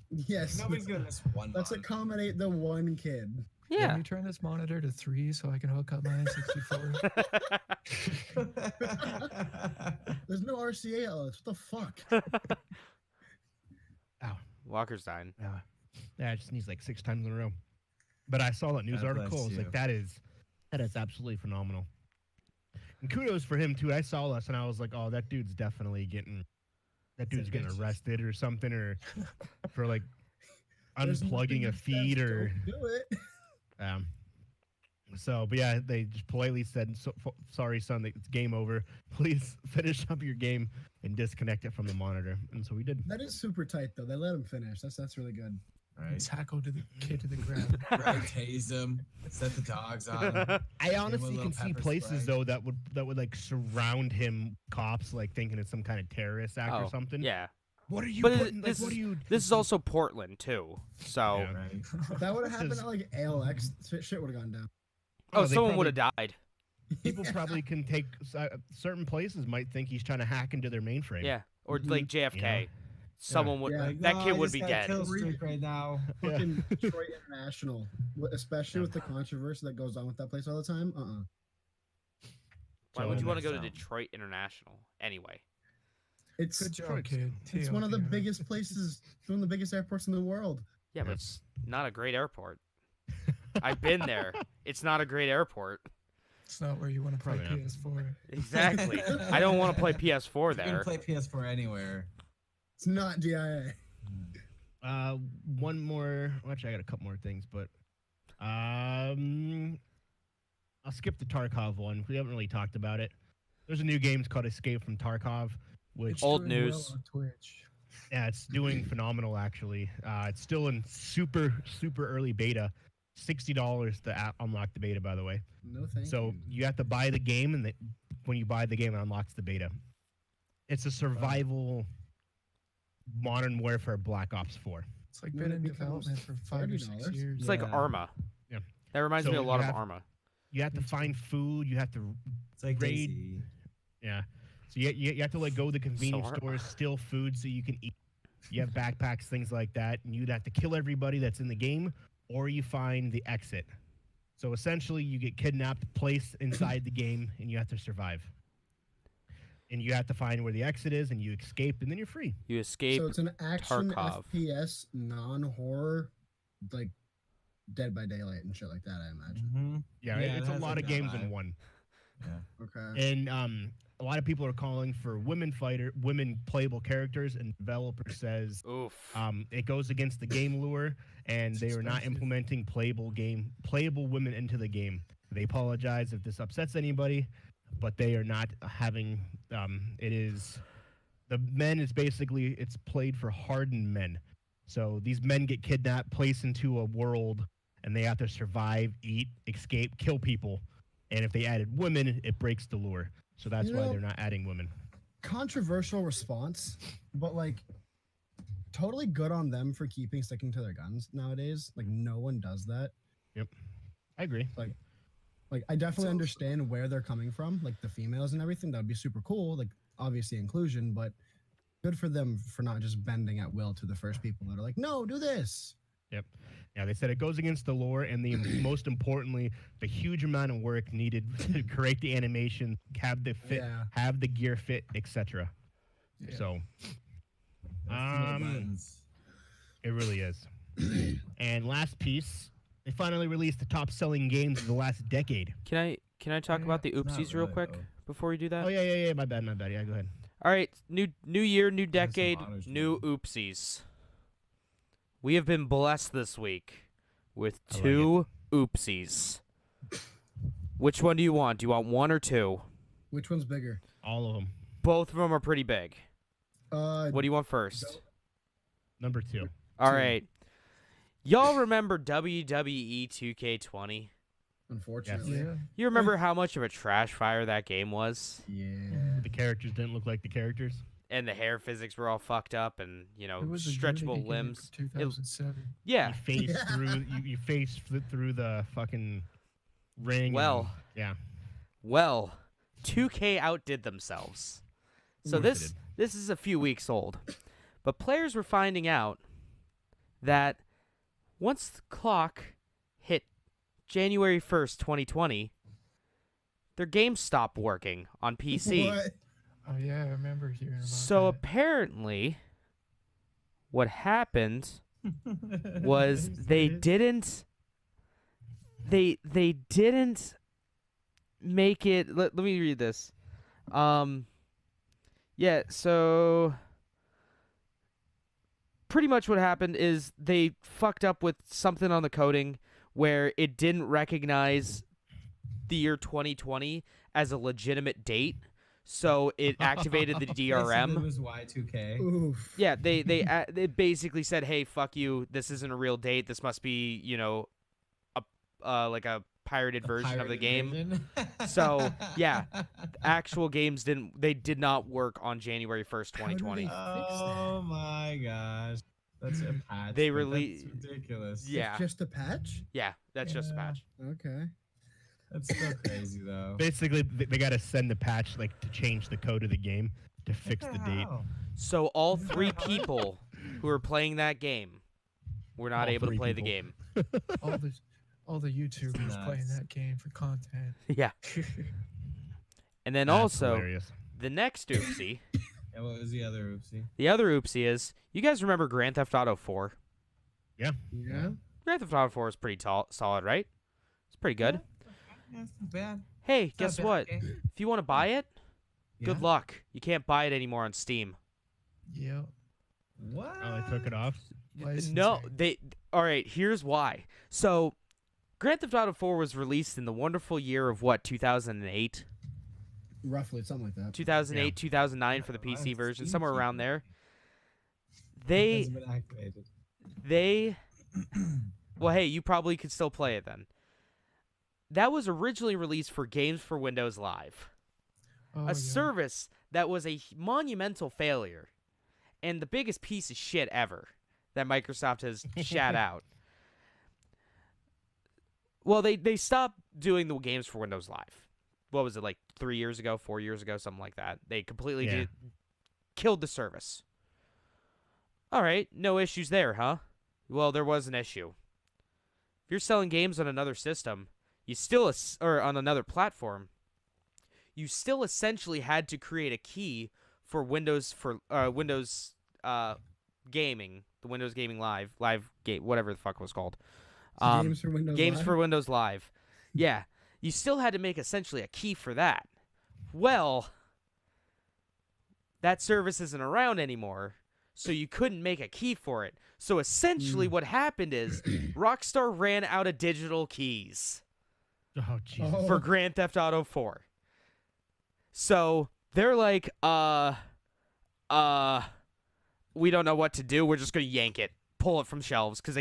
Yes. Nobody's gonna miss one. Let's monitor. accommodate the one kid. Can Yeah. you turn this monitor to 3 so I can hook up my N64? There's no RCA outlets. What the fuck? Ow. Walker's dying. Yeah, it just needs like 6 times in a row. But I saw that news God article. bless I was you. like, that is absolutely phenomenal. And kudos for him too. I saw this and I was like, oh, that dude's definitely getting bitches. arrested or something, or for like There's unplugging nothing a that says feed or don't do it. so. But yeah, they just politely said, sorry, son, it's game over. Please finish up your game and disconnect it from the monitor. And so we did. That is super tight though. They let him finish. That's really good. Right. Tackle to the kid to the ground. Right. Tase them. Set the dogs on. 'em. I honestly little can see pepper places spray. though that would like surround him, cops like thinking it's some kind of terrorist act or Oh, something. yeah. What are you But putting? Like, this what is are you? this is also Portland too. So Yeah. Right. If that would have happened is- at like ALX, shit would have gone down. oh, they someone would probably- have died. People probably can take certain places might think he's trying to hack into their mainframe. Yeah. Or Mhm. like JFK. Someone would Yeah. Like, that no, kid I would just be got a dead. Kill streak right now. Yeah. Fucking Detroit International, especially with the controversy that goes on with that place all the time. Why So would you in want to that go to sound. Detroit International anyway? It's Good job, Detroit's- kid. it's one of the biggest places, one of the biggest airports in the world. Yeah, but it's not a great airport. I've been there. It's not a great airport. It's not where you want to play Probably not. PS4. Exactly. I don't want to play PS4 You can there. play PS4 anywhere. It's not DIA. One more. Well, actually, I got a couple more things, but I'll skip the Tarkov one. We haven't really talked about it. There's a new game. It's called Escape from Tarkov, which It's Old doing news. Well on Twitch. yeah, it's doing phenomenal actually. It's still in super early beta. $60 to unlock the beta, by the way. No thank So you. you have to buy the game, and when you buy the game, it unlocks the beta. It's a survival Modern Warfare Black Ops 4. It's like When been it in becomes development for 5 or 6 $30. years. It's like Yeah. Arma. Yeah. That reminds So me a lot you of have- Arma. You have to It's- find food. You have to It's like Raid. DayZ. Yeah. So you have to like go to the convenience hard. stores, steal food so you can eat. You have backpacks, things like that, and you'd have to kill everybody that's in the game, or you find the exit. So essentially, you get kidnapped, placed inside the game, and you have to survive. And you have to find where the exit is, and you escape, and then you're free. You escape. So it's an action Tarkov. FPS, non-horror, like Dead by Daylight and shit like that. I imagine. Mm-hmm. Yeah, Yeah, it's it a has, lot like, of that games in vibe. one. Okay. And a lot of people are calling for women playable characters, and developer says Oof. it goes against the game lure, and It's they are not expensive. implementing playable women into the game. They apologize if this upsets anybody, but they are not having. It is the men is basically it's played for hardened men. So these men get kidnapped, placed into a world, and they have to survive, eat, escape, kill people. And if they added women, it breaks the lure. So that's You why know- they're not adding women. Controversial response, but like totally good on them for sticking to their guns nowadays. Like no one does that. I agree. Like I definitely understand where they're coming from, like the females and everything. That would be super cool. Like obviously inclusion, but good for them for not just bending at will to the first people that are like, no, do this. Yeah, they said it goes against the lore, and the most importantly, the huge amount of work needed to create the animation, have the fit, Yeah. have the gear fit, etc. Yeah. So That's the Um, buttons. it really is. And last piece, they finally released the top-selling games of the last decade. Can I talk Yeah, about the not oopsies real really, quick though. before we do that? Oh yeah. My bad. Yeah, go ahead. All right, new year, new some decade, honors, new oopsies. We have been blessed this week with I like two oopsies. Which one do you want? Do you want one or two? Which one's bigger? All of them. Both of them are pretty big. What What do you want first? Number 2. All Two. right. Y'all remember WWE 2K20? Unfortunately. Yeah. You remember how much of a trash fire that game was? Yeah. The characters didn't look like the characters. And the hair physics were all fucked up and, It was a stretchable Unity game limbs. from 2007. Yeah. You face through you face through the fucking Ring. Well. Yeah. Well, 2K outdid themselves. So Of course this they this is a few weeks old, but players were finding out that once the clock hit January 1st, 2020, their games stopped working on PC. What? Oh yeah, I remember hearing about So that. apparently, what happened was they didn't make it. Let me read this. Yeah, so pretty much what happened is they fucked up with something on the coding where it didn't recognize the year 2020 as a legitimate date. So it activated the Basically, It it was Y2K. Oof. Yeah, they basically said, "Hey, fuck you. This isn't a real date. This must be, a like a pirated A version of the pirated game." version. So, yeah, Actual games did not work on January 1st, How do 2020. they- Oh my gosh. That's a patch. They but rele- That's ridiculous. Yeah. It's just a patch? Yeah, that's just a Yeah. patch. Okay. That's so crazy, though. Basically, they got to send the patch like to change the code of the game to fix the date. Wow. So all 3 people who were playing that game were not All able to 3 play the people. game. all the YouTubers playing Nuts. that game for content. Yeah. And then That's also, hilarious. the next oopsie, And what was the other oopsie? the other oopsie is, you guys remember Grand Theft Auto 4? Yeah. Grand Theft Auto 4 is pretty solid, right? It's pretty good. Yeah, it's not bad. Hey, It's not guess bad, what? okay? If you want to buy it, good Yeah? luck. You can't buy it anymore on Steam. Yep. What? Oh, they took it off. No, Licensing. all right, here's why. So, Grand Theft Auto 4 was released in the wonderful year of what, 2008? Roughly, something like that. 2008, 2009 for the Why PC is version, Steam somewhere cheaper? around there. It hasn't been activated. Well, hey, you probably could still play it then. That was originally released for Games for Windows Live, Oh, a yeah. service that was a monumental failure and the biggest piece of shit ever that Microsoft has shat out. Well, they stopped doing the Games for Windows Live. What was it, like 3 years ago, 4 years ago, something like that? They completely Yeah. killed the service. All right, no issues there, huh? Well, there was an issue. If you're selling games on another system, you still or on another platform, you still essentially had to create a key for Windows Gaming, the Windows Gaming Live game, whatever the fuck it was called. Games for Windows Games Live? for Windows Live. Yeah, you still had to make essentially a key for that. Well, that service isn't around anymore, so you couldn't make a key for it. So essentially what happened is Rockstar ran out of digital keys Oh, Jesus. Oh. for Grand Theft Auto 4. So they're like, we don't know what to do. We're just going to yank it, pull it from shelves, because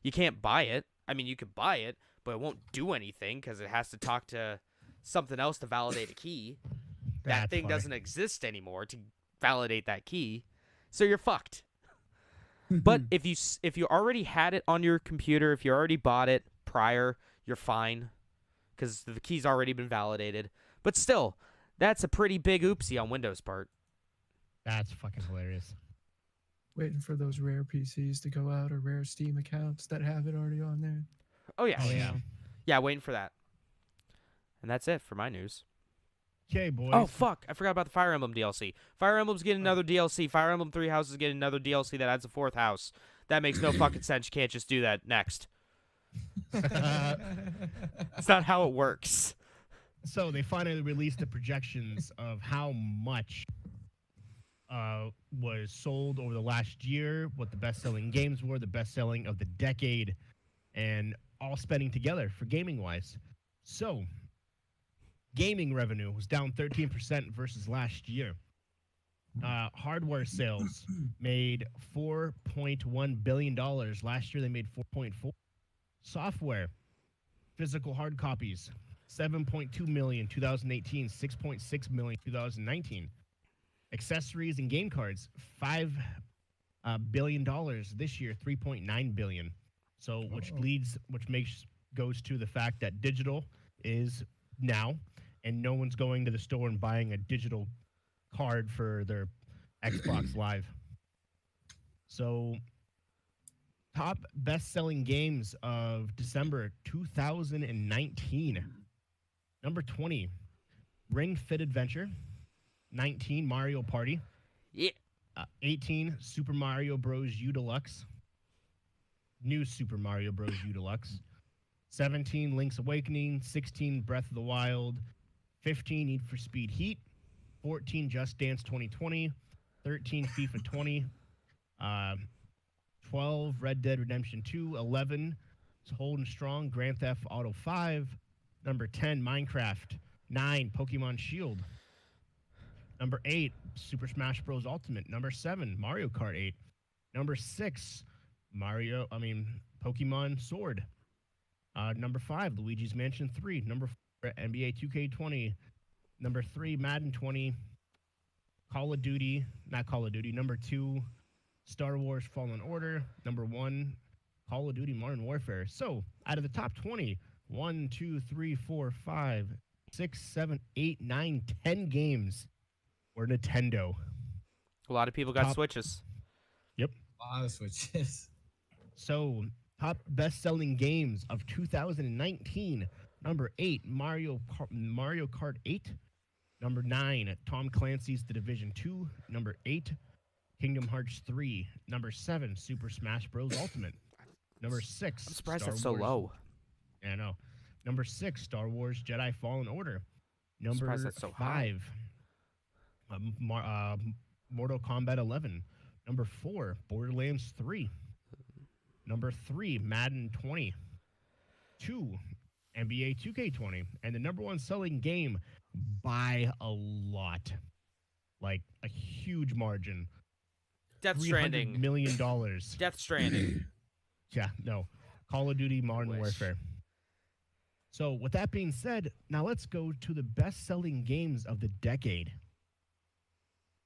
you can't buy it. I mean, you could buy it, but it won't do anything because it has to talk to something else to validate a key. That That's thing funny. doesn't exist anymore to validate that key. So you're fucked. But if you already had it on your computer, if you already bought it prior, you're fine because the key's already been validated. But still, that's a pretty big oopsie on Windows' part. That's fucking hilarious. Waiting for those rare PCs to go out or rare Steam accounts that have it already on there. Oh yeah, Oh, yeah. yeah. Waiting for that. And that's it for my news. Okay, boys. Oh fuck! I forgot about the Fire Emblem DLC. Fire Emblem's getting another DLC. Fire Emblem Three Houses is getting another DLC that adds a 4th house. That makes no fucking sense. You can't just do that. Next. That's not how it works. So they finally released the projections of how much was sold over the last year, what the best-selling games were, the best-selling of the decade, and all spending together for gaming-wise. So, gaming revenue was down 13% versus last year. Hardware sales made $4.1 billion. Last year they made 4.4. Software, physical hard copies, 7.2 million 2018, 6.6 million 2019. Accessories and game cards, $5 billion this year, 3.9 billion. So which goes to the fact that digital is now, and no one's going to the store and buying a digital card for their Xbox Live. So, top best-selling games of December 2019. Number 20, Ring Fit Adventure. 19, Mario Party. Yeah. 18, Super Mario Bros. U Deluxe. New Super Mario Bros. U Deluxe. 17, Link's Awakening. 16, Breath of the Wild. 15, Need for Speed Heat. 14, Just Dance 2020. 13, FIFA 20. 12, Red Dead Redemption 2. 11, Holding Strong, Grand Theft Auto 5. Number 10, Minecraft. 9, Pokemon Shield. Number 8, Super Smash Bros. Ultimate. Number 7, Mario Kart 8. Number 6, Pokemon Sword. Number 5, Luigi's Mansion 3. Number 4, NBA 2K20. Number 3, Madden 20. Number 2, Star Wars Fallen Order. Number 1, Call of Duty Modern Warfare. So, out of the top 20, 1, 2, 3, 4, 5, 6, 7, 8, 9, 10 games were Nintendo. A lot of people got Switches. Yep. A lot of Switches. So, top best-selling games of 2019. Number 8, Mario Kart 8. Number 9, Tom Clancy's The Division 2. Number 8, Kingdom Hearts 3. Number 7, Super Smash Bros. Ultimate. Number 6, I'm surprised Star that's so Wars. low. Yeah, I know. Number 6, Star Wars Jedi Fallen Order. Number Surprised that's so high. 5, Mortal Kombat 11. Number 4, Borderlands 3. Number 3, Madden 20. 2, NBA 2K20. And the number 1 selling game by a lot. Like a huge margin. Death $300 Stranding. million. Death Stranding. Yeah, no. Call of Duty Modern Wish. Warfare. So, with that being said, now let's go to the best-selling games of the decade.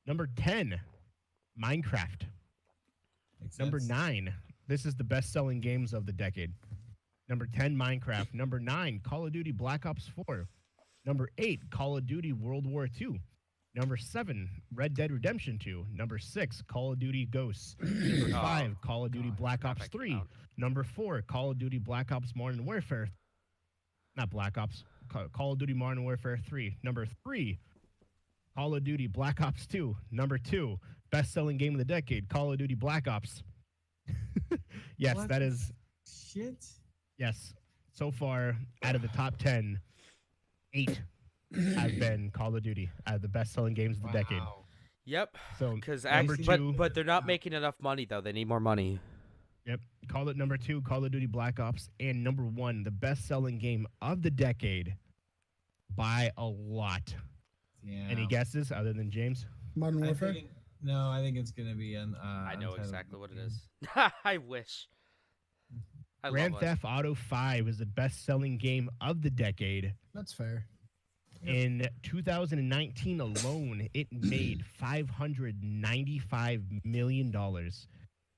Number 10, Minecraft. Makes Number sense. 9, this is the best-selling games of the decade. Number 10, Minecraft. Number 9, Call of Duty Black Ops 4. Number 8, Call of Duty World War II. Number 7, Red Dead Redemption 2. Number 6, Call of Duty Ghosts. Number 5, Call of Duty Black Ops 3. Number 4, Call of Duty Black Ops Modern Warfare. Not Black Ops. Call of Duty Modern Warfare 3. Number 3, Call of Duty Black Ops 2. Number 2, best-selling game of the decade, Call of Duty Black Ops. Yes, What that the is, Shit. yes. So far, out of the top 10, 8 have been Call of Duty, out of the best-selling games of the decade. Wow. Yep. So, Because number but 2, they're not making enough money though. They need more money. yep, number 2, Call of Duty Black Ops, and number 1, the best-selling game of the decade by a lot. Yeah. Any guesses other than James? Modern Warfare. I think it's gonna be I know Untitled exactly what it Goose is. I wish. I Grand love it. Theft Auto 5 is the best-selling game of the decade. That's fair. In 2019 alone, it made $595 million,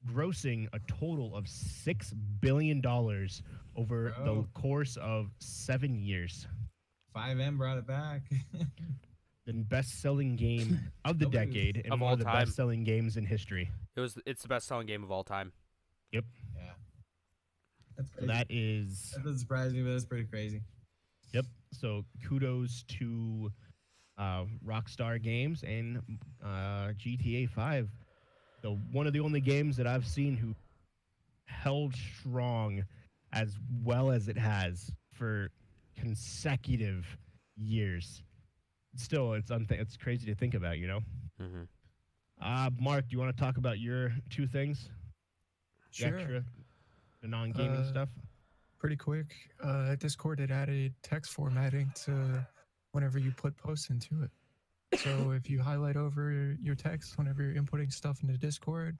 grossing a total of $6 billion over the Bro. course of 7 years. 5M brought it back. The best-selling game of the Nobody- decade and Of one all of the time. best-selling games in history. It's the best selling game of all time. Yeah. That's So crazy. that is, That doesn't surprise me, but that's pretty crazy. yep. So kudos to Rockstar Games and GTA 5. So one of the only games that I've seen who held strong as well as it has for consecutive years. Still, it's crazy to think about, you know. Mm-hmm. Mark, do you want to talk about your 2 things? The Sure. extra, the non-gaming stuff. Pretty quick. Discord had added text formatting to whenever you put posts into it. So if you highlight over your text whenever you're inputting stuff into Discord,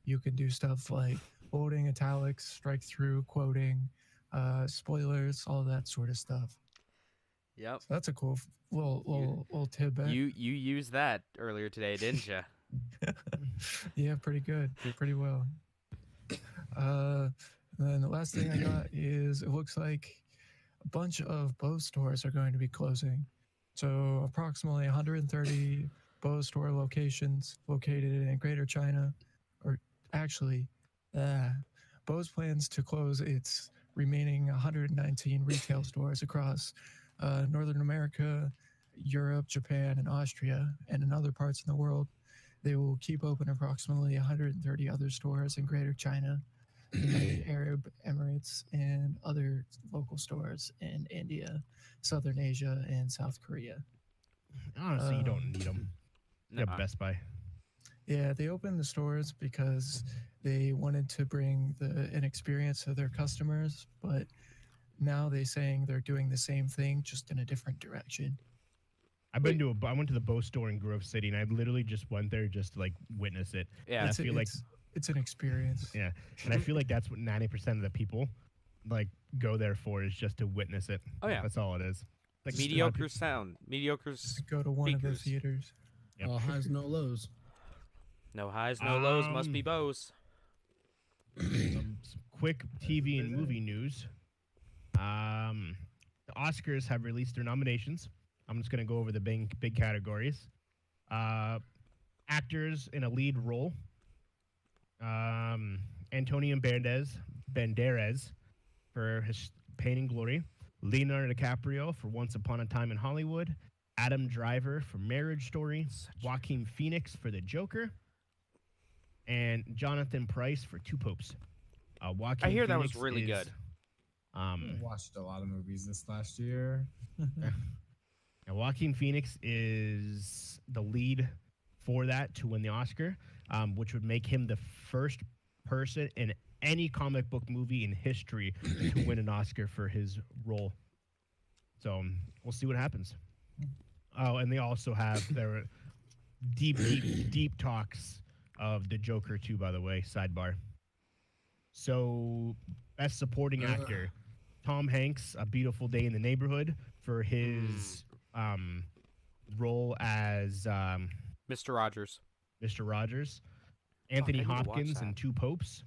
you can do stuff like bolding, italics, strike through, quoting, spoilers, all that sort of stuff. Yep. So that's a cool little tidbit. You used that earlier today, didn't you? Yeah, pretty good. Did pretty well. Then the last thing I got is it looks like a bunch of Bose stores are going to be closing. So approximately 130 Bose store locations located in Greater China, or actually, Bose plans to close its remaining 119 retail stores across Northern America, Europe, Japan, and Austria, and in other parts of the world. They will keep open approximately 130 other stores in Greater China, United Arab Emirates, and other local stores in India, Southern Asia, and South Korea. Honestly, you don't need them. Yeah, Nuh-uh. Best Buy. Yeah, they opened the stores because they wanted to bring an experience to their customers, but now they're saying they're doing the same thing, just in a different direction. I went to the Bose store in Grove City, and I literally just went there just to like witness it. Yeah. And I It's, feel like it's an experience. yeah, and I feel like that's what 90% of the people like go there for is just to witness it. Oh, yeah. That's all it is. Like Mediocre sound. Mediocre. Go to one of the Speakers. theaters. Yep. All highs, no lows. No highs, no lows. Must be Bose. some quick TV and movie news. The Oscars have released their nominations. I'm just going to go over the big categories. Actors in a lead role. Antonio Banderas for his Pain and Glory. Leonardo DiCaprio for Once Upon a Time in Hollywood. Adam Driver for Marriage Story. Joaquin Phoenix for The Joker. And Jonathan Pryce for Two Popes. Joaquin I hear that Phoenix was really is, good. I watched a lot of movies this last year. Now, Joaquin Phoenix is the lead for that to win the Oscar, which would make him the first person in any comic book movie in history to win an Oscar for his role. So we'll see what happens. Oh, and they also have their deep talks of the Joker too, by the way, sidebar. So, best supporting actor, Tom Hanks, A Beautiful Day in the Neighborhood, for his role as Mr. Rogers. Mr. Rogers. Anthony I need to watch Hopkins in that. Two Popes.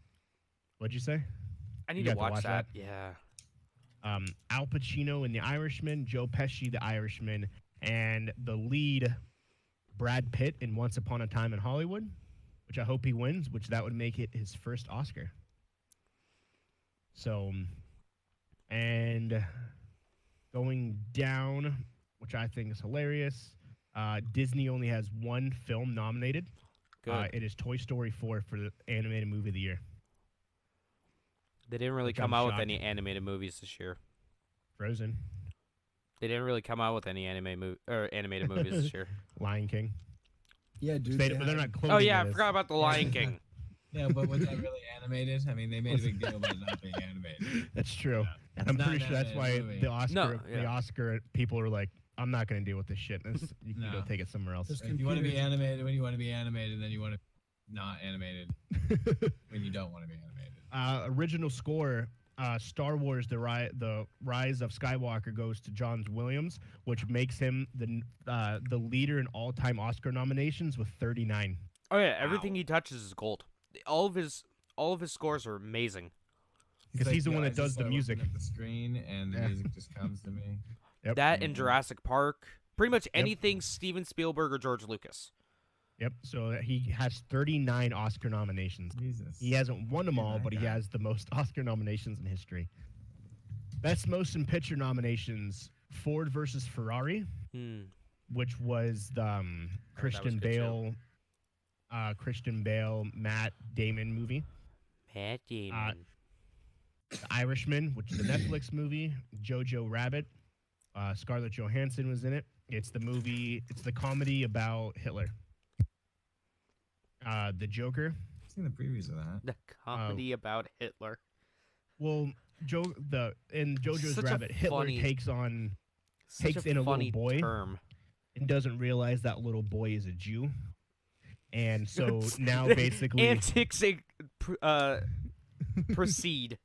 What'd you say? I You need to got to watch watch that. that? Yeah. Al Pacino in The Irishman, Joe Pesci, The Irishman, and the lead, Brad Pitt in Once Upon a Time in Hollywood, which I hope he wins, which that would make it his first Oscar. So, and going down, which I think is hilarious, Disney only has one film nominated. Good. It is Toy Story 4 for the animated movie of the year. They didn't really which come I'm out with shocked. any animated movies this year. Frozen, They didn't really come out with any animated movies this year. Lion King. Yeah, dude. They're not closing Oh yeah, I it as- forgot about the Lion King. Yeah, but was that really animated? I mean, they made a big deal about it not being animated. That's true. That's I'm not pretty an sure that's why animated movie. the Oscar, No, the yeah. Oscar people are like, I'm not going to deal with this shit. You can go No. take it somewhere else. Just If you want to be computers- animated when you want to be animated, then you want to not animated when you don't want to be animated. Original score, Star Wars: The Rise of Skywalker goes to John Williams, which makes him the leader in all-time Oscar nominations with 39. Oh yeah, everything he touches is gold. All of his scores are amazing. Because he's the one that I just does the start music. looking at the screen, and the Yeah. music just comes to me. Yep. That and Jurassic Park, pretty much Yep. anything Steven Spielberg or George Lucas. Yep. So he has 39 Oscar nominations. Jesus. He hasn't won them Look at all, that but he guy. has the most Oscar nominations in history. Best Motion Picture nominations: Ford versus Ferrari, which was the Christian good, too. Bale, Matt Damon movie. Matt Damon. The Irishman, which is a Netflix movie. Jojo Rabbit. Scarlett Johansson was in it. It's the comedy about Hitler. The Joker. I've seen the previews of that. The comedy about Hitler. Well, in Jojo's Such a Rabbit, Hitler funny- takes Such in a little funny boy. term. and doesn't realize that little boy is a Jew. And so now basically antics proceed.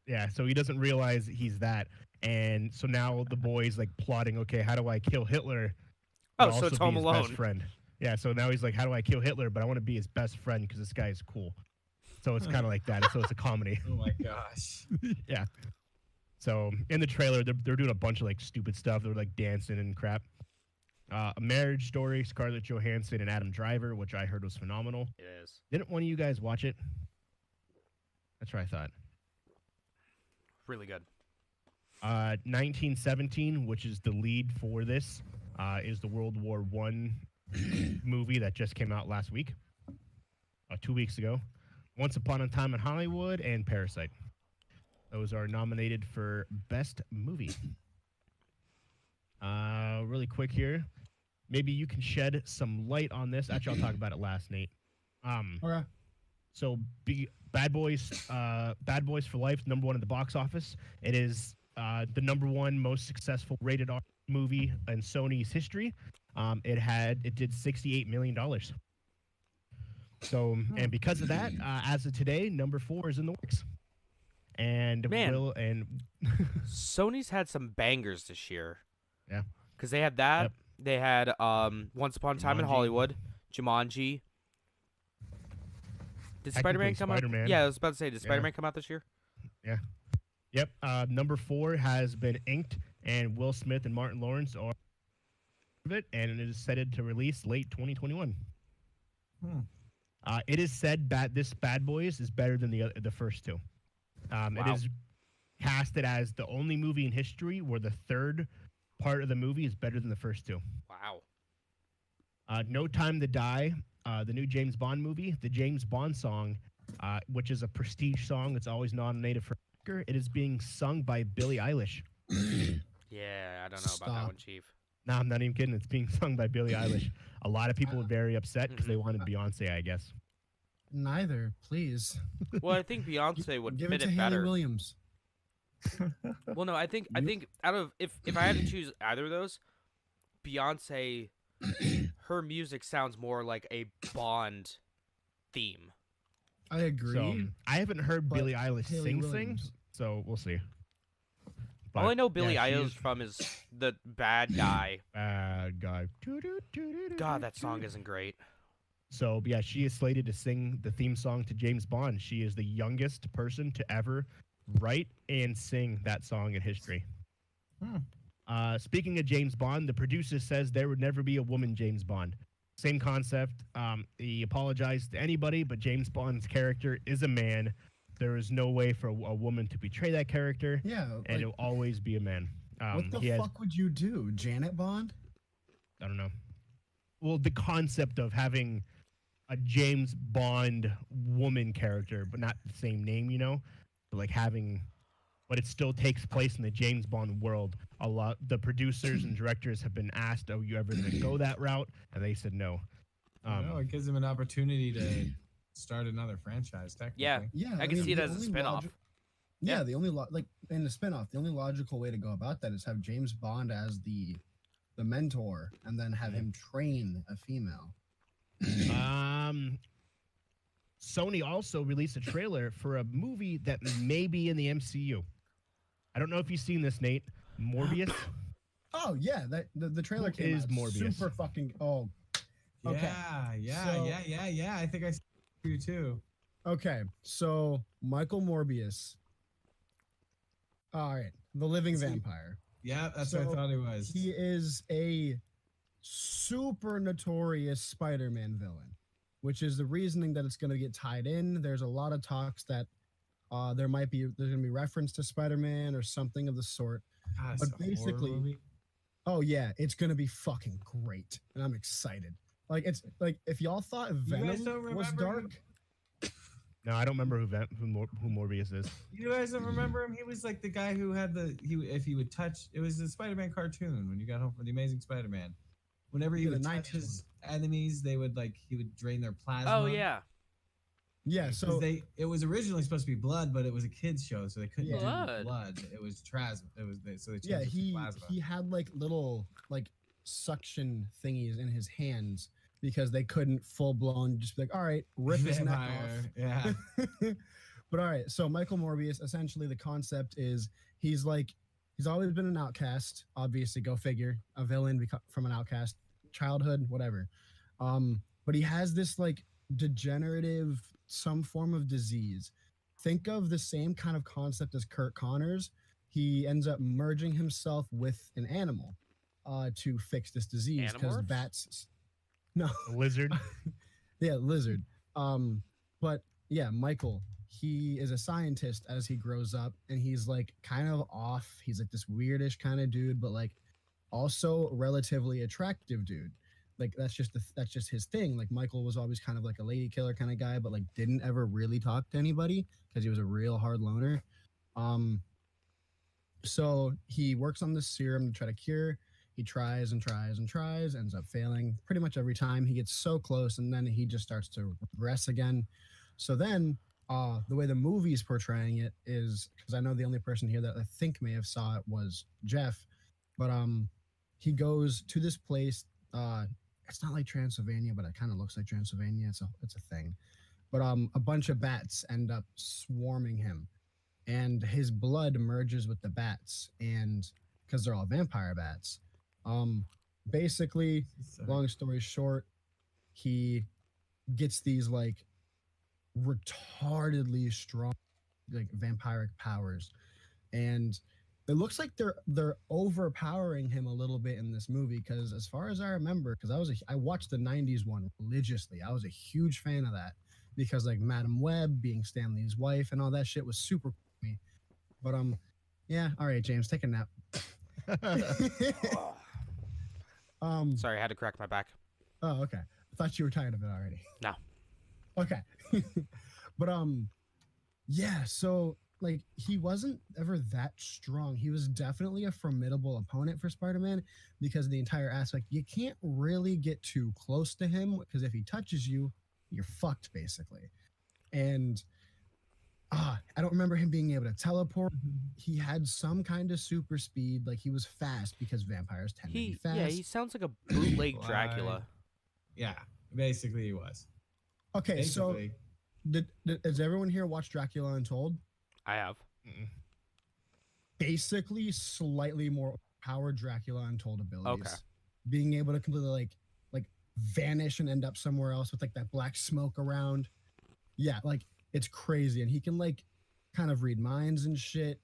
yeah, so he doesn't realize he's that. And so now the boy's like plotting, okay, how do I kill Hitler? Oh, but so also it's be Home his Alone. best friend. Yeah, so now he's like, how do I kill Hitler? But I want to be his best friend because this guy is cool. So it's kind of like that. So it's a comedy. Oh my gosh. Yeah. So in the trailer, they're doing a bunch of like stupid stuff. They're like dancing and crap. A Marriage Story, Scarlett Johansson and Adam Driver, which I heard was phenomenal. It is Didn't one of you guys watch it? That's what I thought. really good. 1917, which is the lead for this, is the World War One movie that just came out last week, 2 weeks ago. Once Upon a Time in Hollywood and Parasite. Those are nominated for Best Movie. Really quick here. Maybe you can shed some light on this. Actually, I'll talk about it last, Nate. Okay. So, Bad Boys for Life, #1 in the box office. It is the #1 most successful rated R movie in Sony's history. It did $68 million. So, and because of that, as of today, #4 is in the works. And Man. Sony's had some bangers this year. Yeah. Because they had that. Yep. They had Once Upon a Time in Jumanji. Hollywood, Jumanji. Did Spider-Man come out? Spider-Man. Yeah, I was about to say, did Spider-Man come out this year? Yep. #4 has been inked, and Will Smith and Martin Lawrence are of it, and it is set to release late 2021. It is said that this Bad Boys is better than the first two. Wow. It is casted as the only movie in history where the third part of the movie is better than the first two. Wow. No Time to Die, the new James Bond movie, the James Bond song, which is a prestige song that's always nominated for Oscar. It is being sung by Billie Eilish. Yeah, I don't know about that Stop. one, Chief. No, I'm not even kidding. It's being sung by Billie Eilish. A lot of people were very upset because they wanted Beyonce, I guess. Neither, please. Well, I think Beyonce would Give fit it to it Haley better. Williams. Well, no, I think out of if I had to choose either of those, Beyonce, her music sounds more like a Bond theme. I agree. So I haven't heard but Billie Eilish Haley sing, Williams. so we'll see. All I know Billie yeah, she Eilish is- from is the Bad Guy. Bad guy. God, that song isn't great. So yeah, she is slated to sing the theme song to James Bond. She is the youngest person to ever write and sing that song in history. Speaking of James Bond, the producer says there would never be a woman James Bond. Same concept. He apologized to anybody, but James Bond's character is a man. There is no way for a woman to portray that character, Yeah. and like, it'll always be a man. what the he has, fuck would you do? Janet Bond? I don't know. Well, the concept of having a James Bond woman character, but not the same name, but like but it still takes place in the James Bond world. The producers and directors have been asked, "Are you ever going to go that route?" And they said no. No, it gives them an opportunity to start another franchise. Technically. Yeah. Yeah. I can see it the as a only spin-off. Yeah, Yeah. the only like in the spinoff, the only logical way to go about that is have James Bond as the mentor, and then have him train a female. Sony also released a trailer for a movie that may be in the MCU. I don't know if you've seen this, Nate. Morbius. Oh yeah, that the trailer Who came is out Morbius? super fucking. Oh, Yeah, Okay. So- yeah. I think I see you too. okay. So Michael Morbius. All right, the living Is he- vampire. Yeah, that's what I So, thought he was. He is a super notorious Spider-Man villain, which is the reasoning that it's going to get tied in. There's a lot of talks that there's going to be reference to Spider-Man or something of the sort. God, it's but a horror basically- movie. Oh yeah, it's going to be fucking great, and I'm excited. Like it's like if y'all thought guys Venom don't was remember dark, No, I don't remember who Morbius is. You guys don't remember him? He was like the guy who had if he would touch, it was the Spider-Man cartoon when you got home from the Amazing Spider-Man. Whenever he Yeah, would the touch 90s his enemies, he would drain their plasma. Oh yeah. yeah. 'Cause So it was originally supposed to be blood, but it was a kids show, so they couldn't Yeah. do Blood. blood. It was plasma. So they changed yeah, it to he plasma. had like little like suction thingies in his hands because they couldn't full blown just be like, all right, rip his neck off. Yeah. But all right, so Michael Morbius, essentially the concept is he's always been an outcast, obviously, go figure, a villain from an outcast, childhood, whatever. But he has this like degenerative, some form of disease. Think of the same kind of concept as Kurt Connors, he ends up merging himself with an animal to fix this disease because Animorphs? bats. No, A lizard. yeah, lizard. But yeah, Michael, he is a scientist as he grows up, and he's like kind of off. He's like this weirdish kind of dude, but like also relatively attractive dude. Like that's just his thing. Like Michael was always kind of like a lady killer kind of guy, but like didn't ever really talk to anybody because he was a real hard loner. So he works on this serum to try to cure. He tries and tries and tries, ends up failing pretty much every time. He gets so close, and then he just starts to regress again. So then, the way the movie's portraying it is, because I know the only person here that I think may have saw it was Jeff, but he goes to this place. It's not like Transylvania, but it kind of looks like Transylvania. It's a thing, but a bunch of bats end up swarming him, and his blood merges with the bats, and because they're all vampire bats. Basically, Sorry. long story short, he gets these like retardedly strong like vampiric powers, and it looks like they're overpowering him a little bit in this movie because as far as I remember, because I watched the 90s one religiously. I was a huge fan of that because like Madam Web being Stanley's wife and all that shit was super cool to me. But yeah, all right, James, take a nap. Sorry, I had to crack my back. Oh, okay. I thought you were tired of it already. No. Okay. But yeah, so like he wasn't ever that strong. He was definitely a formidable opponent for Spider-Man because of the entire aspect. You can't really get too close to him because if he touches you, you're fucked basically. And I don't remember him being able to teleport. He had some kind of super speed, like he was fast because vampires tend to be fast. Yeah, he sounds like a bootleg Dracula. Yeah, basically he was. Okay, so Basically, does everyone here watch Dracula Untold? I have. Basically, slightly more powered Dracula Untold abilities. Okay. Being able to completely like vanish and end up somewhere else with like that black smoke around. Yeah, like it's crazy, and he can like kind of read minds and shit.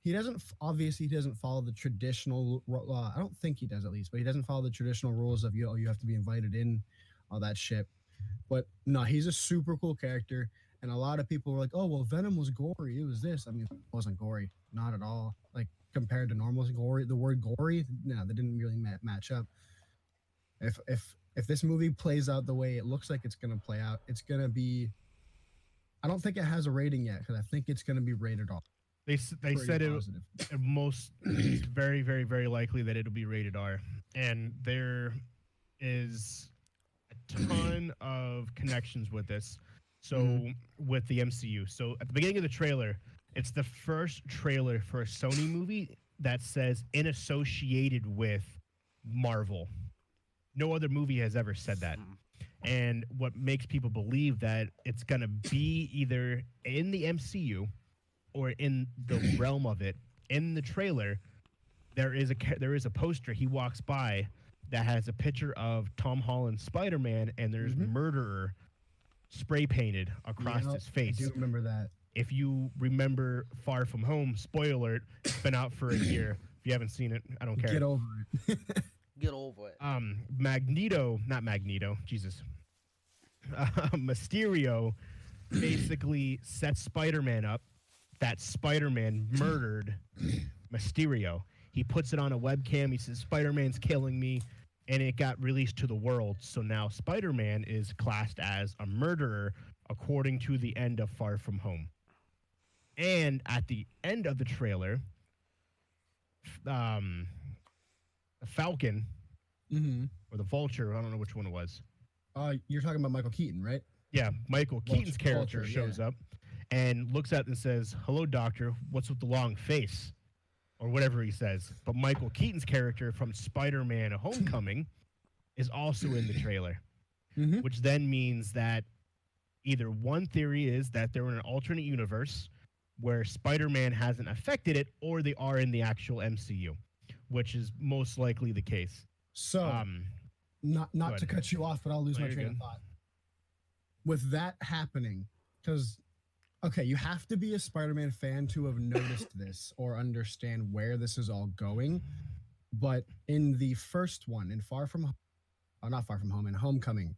He doesn't obviously he doesn't follow the traditional. I don't think he does at least, but he doesn't follow the traditional rules of you have to be invited in, all that shit. But no, he's a super cool character. And a lot of people were like, oh, well, Venom was gory. It was this. I mean, it wasn't gory. Not at all. Like, compared to normal gory, the word gory, no, they didn't really match up. If this movie plays out the way it looks like it's going to play out, it's going to be... I don't think it has a rating yet, because I think it's going to be rated R. They Pretty said positive. it's very, very, very likely that it'll be rated R. And there is a ton of connections with this. So with the MCU. So at the beginning of the trailer, it's the first trailer for a Sony movie that says in associated with Marvel. No other movie has ever said that. And what makes people believe that it's going to be either in the MCU or in the realm of it, in the trailer, there is a poster he walks by that has a picture of Tom Holland's Spider-Man, and there's Murderer spray painted across his face. I do remember that. If you remember Far From Home, spoiler alert, it's been out for a year. If you haven't seen it, I don't care. Get over it. Get over it. Mysterio basically sets Spider-Man up. That Spider-Man murdered Mysterio. He puts it on a webcam. He says, Spider-Man's killing me. And it got released to the world. So now Spider-Man is classed as a murderer according to the end of Far From Home. And at the end of the trailer, the Falcon or the Vulture, I don't know which one it was. You're talking about Michael Keaton, right? Yeah, Michael Keaton's character Vulture, shows up and looks out and says, hello, doctor, what's with the long face? Or whatever he says. But Michael Keaton's character from Spider-Man Homecoming is also in the trailer, which then means that either one theory is that they're in an alternate universe where Spider-Man hasn't affected it, or they are in the actual MCU, which is most likely the case. So, not to cut you off, but I'll lose my you're train of good. thought. With that happening, because Okay, you have to be a Spider-Man fan to have noticed this or understand where this is all going. But in the first one, in Far From, not Far From Home, in Homecoming,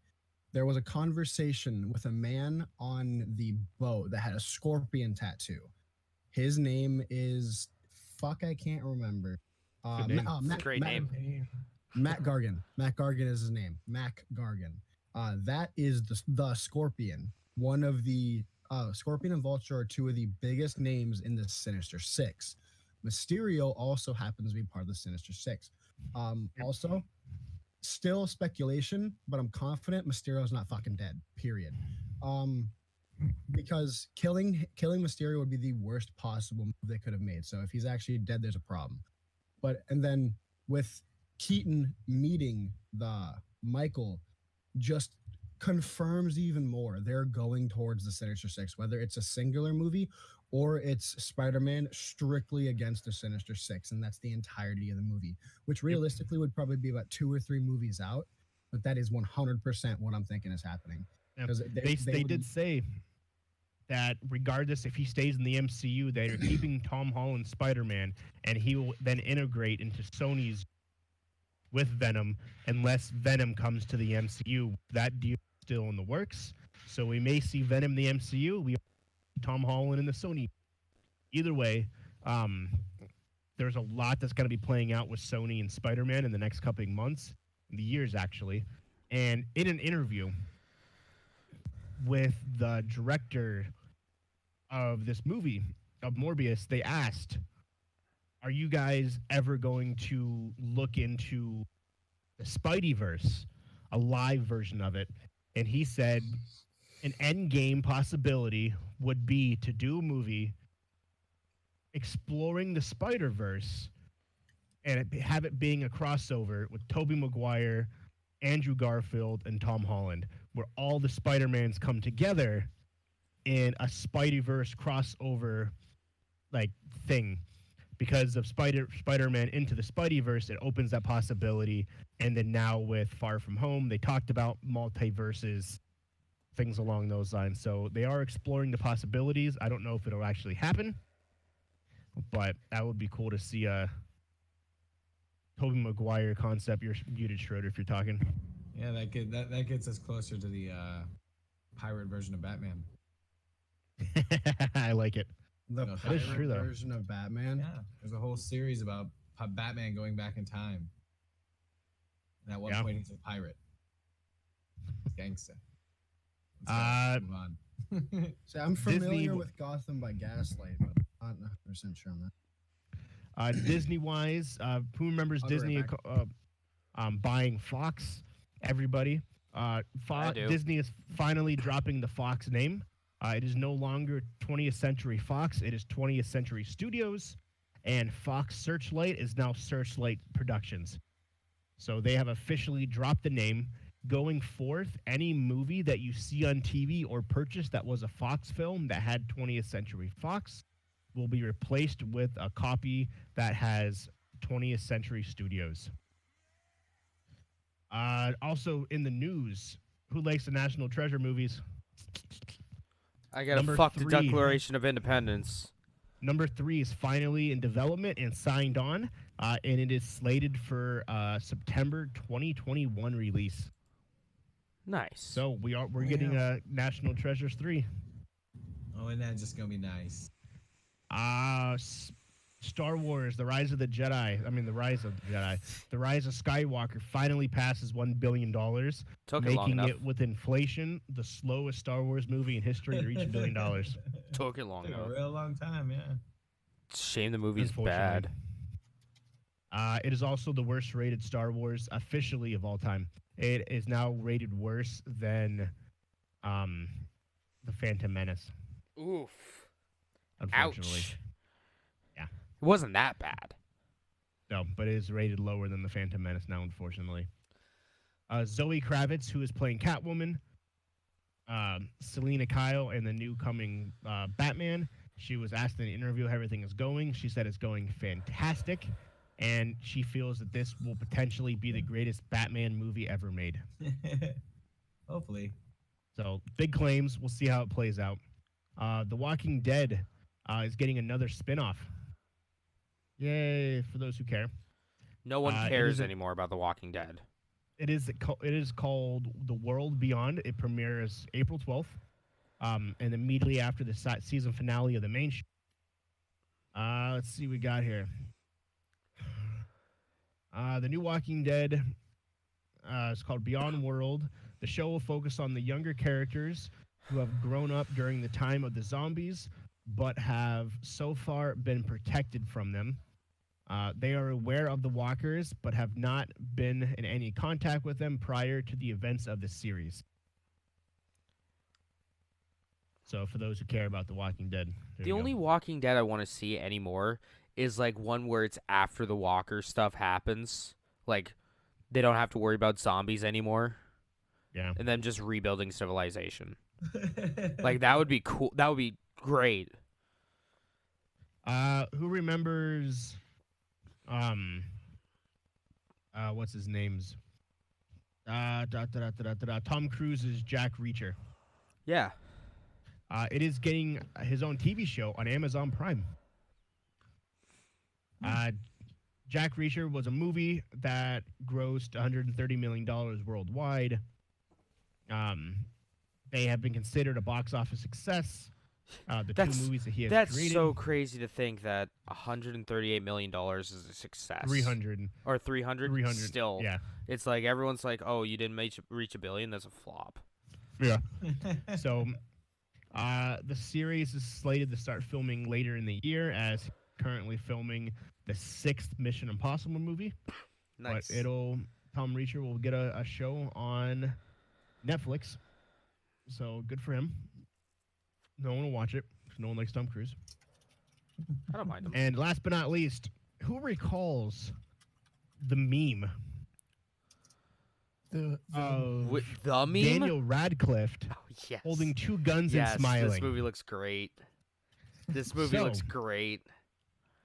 there was a conversation with a man on the boat that had a scorpion tattoo. His name is fuck, I can't remember. Good name. Great name. Matt Gargan. Matt Gargan is his name. Mac Gargan. That is the Scorpion. One of the Scorpion and Vulture are two of the biggest names in the Sinister Six. Mysterio also happens to be part of the Sinister Six. Also, still speculation, but I'm confident Mysterio's not fucking dead. Period. Because killing Mysterio would be the worst possible move they could have made. So if he's actually dead, there's a problem. And then with Keaton meeting the Michael, just confirms even more they're going towards the Sinister Six, whether it's a singular movie or it's Spider-Man strictly against the Sinister Six, and that's the entirety of the movie, which realistically would probably be about 2 or 3 movies out, but that is 100% what I'm thinking is happening. Because They did say that regardless if he stays in the MCU, they are keeping Tom Holland Spider-Man, and he will then integrate into Sony's with Venom unless Venom comes to the MCU. That deal is still in the works, so we may see Venom in the MCU. We Tom Holland in the Sony. Either way, there's a lot that's going to be playing out with Sony and Spider-Man in the next couple of months, the years actually. And in an interview with the director of this movie, of Morbius, they asked, are you guys ever going to look into the Spideyverse, a live version of it? And he said an endgame possibility would be to do a movie exploring the Spider-Verse and have it being a crossover with Tobey Maguire, Andrew Garfield, and Tom Holland, where all the Spider-Mans come together in a Spideyverse crossover like thing. Because of Spider-Man into the Spideyverse, it opens that possibility. And then now with Far From Home, they talked about multiverses, things along those lines. So they are exploring the possibilities. I don't know if it'll actually happen, but that would be cool to see a Tobey Maguire concept. You're muted, Schroeder, if you're talking. Yeah, that gets us closer to the pirate version of Batman. I like it. The No, pirate true, though. version of Batman. Yeah, there's a whole series about Batman going back in time. And at one point, he's a pirate. He's gangster. Let's move on. So I'm familiar Disney- with Gotham by Gaslight, but I'm not 100% sure on that. Disney-wise, who remembers I'll be Disney right buying Fox? Everybody. I do. Disney is finally dropping the Fox name. It is no longer 20th Century Fox. It is 20th Century Studios, and Fox Searchlight is now Searchlight Productions. So they have officially dropped the name. Going forth, any movie that you see on TV or purchase that was a Fox film that had 20th Century Fox will be replaced with a copy that has 20th Century Studios. Also in the news, who likes the National Treasure movies? I gotta Number fuck the 3. Declaration of Independence. Number 3 is finally in development and signed on, and it is slated for September 2021 release. Nice. So we're getting National Treasures 3. Oh, and that's just gonna be nice. Star Wars: The Rise of the Jedi. The Rise of the Jedi. The Rise of Skywalker finally passes $1 billion, Took it long making enough. it with inflation the slowest Star Wars movie in history to reach $1 billion. Took it long Took a enough. real long time, yeah. Shame the movie's Unfortunately. bad. It is also the worst rated Star Wars officially of all time. It is now rated worse than The Phantom Menace, Oof. unfortunately. Ouch. Yeah. It wasn't that bad. No, but it is rated lower than The Phantom Menace now, unfortunately. Zoe Kravitz, who is playing Catwoman, Selena Kyle, and the new coming Batman. She was asked in an interview how everything is going. She said it's going fantastic, and she feels that this will potentially be the greatest Batman movie ever made. Hopefully. So, big claims. We'll see how it plays out. The Walking Dead is getting another spin-off. Yay, for those who care. No one It cares is a- anymore about The Walking Dead. It is called The World Beyond. It premieres April 12th, and immediately after the season finale of the main show. Let's see what we got here. The new Walking Dead is called Beyond World. The show will focus on the younger characters who have grown up during the time of the zombies, but have so far been protected from them. They are aware of the walkers, but have not been in any contact with them prior to the events of the series. So, for those who care about The Walking Dead, there The you go. only Walking Dead I want to see anymore is like one where it's after the Walker stuff happens. Like they don't have to worry about zombies anymore, Yeah. and then just rebuilding civilization. Like that would be cool. That would be great. Who remembers what's his name's Tom Cruise's Jack Reacher. Yeah. It is getting his own TV show on Amazon Prime. Jack Reacher was a movie that grossed $130 million worldwide. They have been considered a box office success. The That's- two movies that he has That's created. so crazy to think that $138 million is a success. 300. Or 300? 300. Still. Yeah. It's like everyone's like, oh, you didn't reach $1 billion? That's a flop. Yeah. So, the series is slated to start filming later in the year, as currently filming the 6th Mission Impossible movie. Nice. But Tom Reacher will get a show on Netflix. So good for him. No one will watch it, 'cause no one likes Tom Cruise. I don't mind him. And last but not least, who recalls the meme The of The meme? Daniel Radcliffe Oh, yes. holding two guns yes, and smiling? This movie looks great. This movie So- looks great.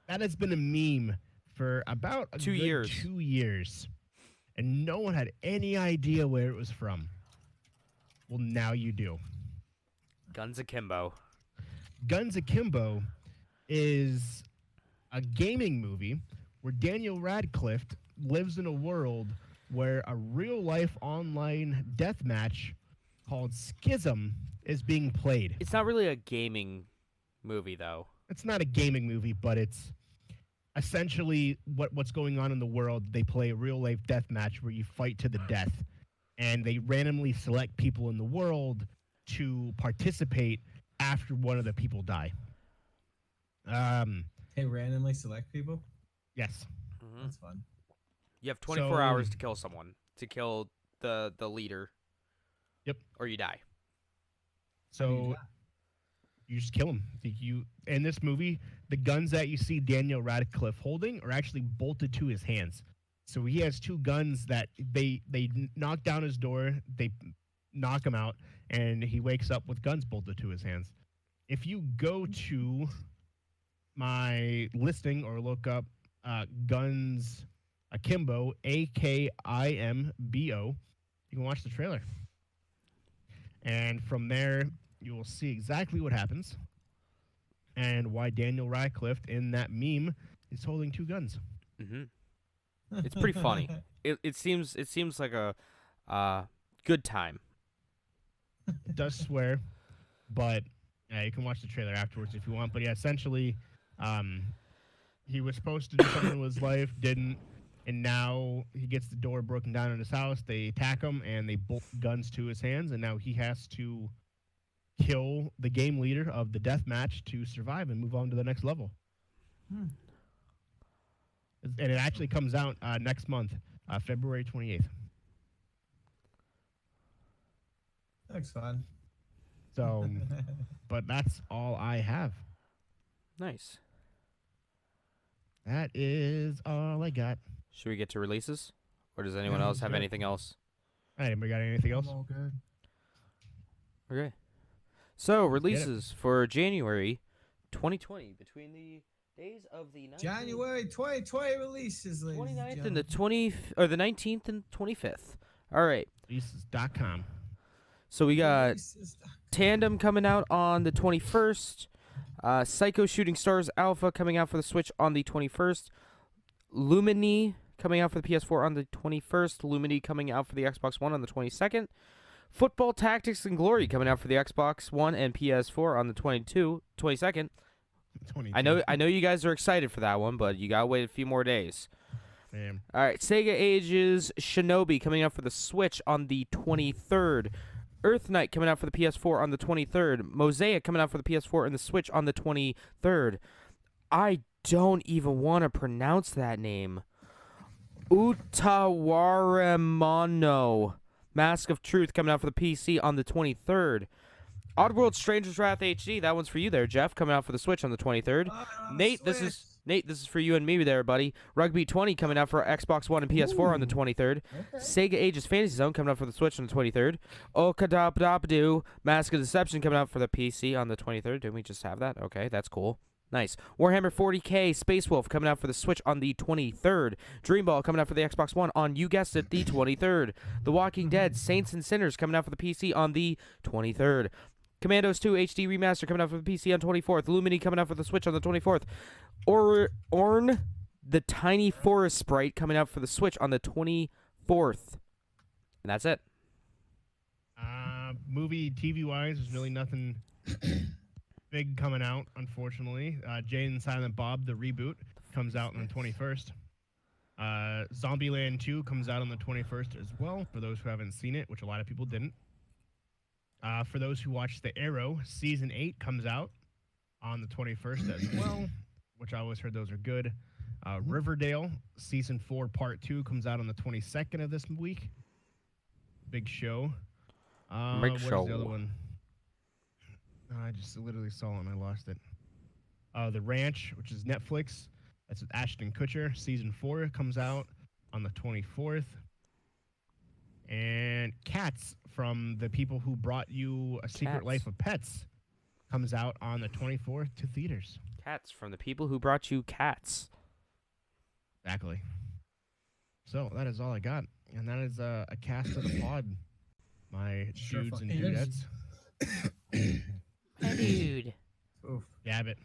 That has been a meme for about 2 good years. 2 years. And no one had any idea where it was from. Well, now you do. Guns Akimbo. Guns Akimbo is a gaming movie where Daniel Radcliffe lives in a world where a real-life online deathmatch called Schism is being played. It's not really a gaming movie, though. It's not a gaming movie, but it's essentially what's going on in the world. They play a real-life deathmatch where you fight to the death, and they randomly select people in the world to participate after one of the people die. They randomly select people. Yes. Mhm. That's fun. You have 24 So- hours to kill someone, to kill the leader. Yep. Or you die. So you just kill him. You in this movie, the guns that you see Daniel Radcliffe holding are actually bolted to his hands. So he has two guns that they knock down his door, they knock him out, and he wakes up with guns bolted to his hands. If you go to my listing or look up Guns Akimbo, Akimbo, you can watch the trailer. And from there, you will see exactly what happens and why Daniel Radcliffe in that meme is holding two guns. Hmm. It's pretty funny. It seems like a good time. It does swear, but you can watch the trailer afterwards if you want. But yeah, essentially, he was supposed to do something with his life, didn't, and now he gets the door broken down in his house. They attack him and they bolt guns to his hands, and now he has to kill the game leader of the death match to survive and move on to the next level. And it actually comes out next month, February 28th. Looks fun. So, but that's all I have. Nice. That is all I got. Should we get to releases? Or does anyone Yeah, else have sure. anything else? Anybody got anything else? I'm all good. Okay. So, releases for January 2020 between the days of the 19th, January 2020 releases, ladies 29th and the 19th and 25th. All right. Releases.com. So we got Tandem coming out on the 21st. Psycho Shooting Stars Alpha coming out for the Switch on the 21st. Lumini coming out for the PS4 on the 21st. Lumini coming out for the Xbox One on the 22nd. Football Tactics and Glory coming out for the Xbox One and PS4 on the 22nd. 22. I know you guys are excited for that one, but you gotta wait a few more days. Damn. All right, Sega Ages Shinobi coming out for the Switch on the 23rd. Earth Knight coming out for the PS4 on the 23rd. Mosaic coming out for the PS4 and the Switch on the 23rd. I don't even want to pronounce that name. Utawaremono Mask of Truth coming out for the PC on the 23rd. Oddworld Stranger's Wrath HD, that one's for you there, Jeff, coming out for the Switch on the 23rd. Nate, this is for you and me there, buddy. Rugby 20 coming out for Xbox One and PS4 on the 23rd. Sega Ages Fantasy Zone coming out for the Switch on the 23rd. Okadabdabdoo Mask of Deception coming out for the PC on the 23rd. Didn't we just have that? Okay, that's cool. Nice. Warhammer 40k Space Wolf coming out for the Switch on the 23rd. Dreamball coming out for the Xbox One on, you guessed it, the 23rd. The Walking Dead Saints and Sinners coming out for the PC on the 23rd. Commandos 2 HD Remaster coming out for the PC on 24th. Lumini coming out for the Switch on the 24th. Orn, the Tiny Forest Sprite coming out for the Switch on the 24th. And that's it. Movie TV-wise, there's really nothing big coming out, unfortunately. Jay and Silent Bob, the reboot, comes out on the 21st. Zombieland 2 comes out on the 21st as well, for those who haven't seen it, which a lot of people didn't. For those who watched The Arrow, Season 8 comes out on the 21st as well, which I always heard those are good. Riverdale, Season 4, Part 2 comes out on the 22nd of this week. Big show. What is the other one? I just literally saw it and I lost it. The Ranch, which is Netflix. That's with Ashton Kutcher. Season 4 comes out on the 24th. And Cats, from the people who brought you A Secret Cats. Life of Pets, comes out on the 24th to theaters. Cats from the people who brought you Cats. Exactly. So that is all I got. And that is a cast of the pod. My Sure dudes and fucking is. dudettes. Hey, dude. Oof. Dab it.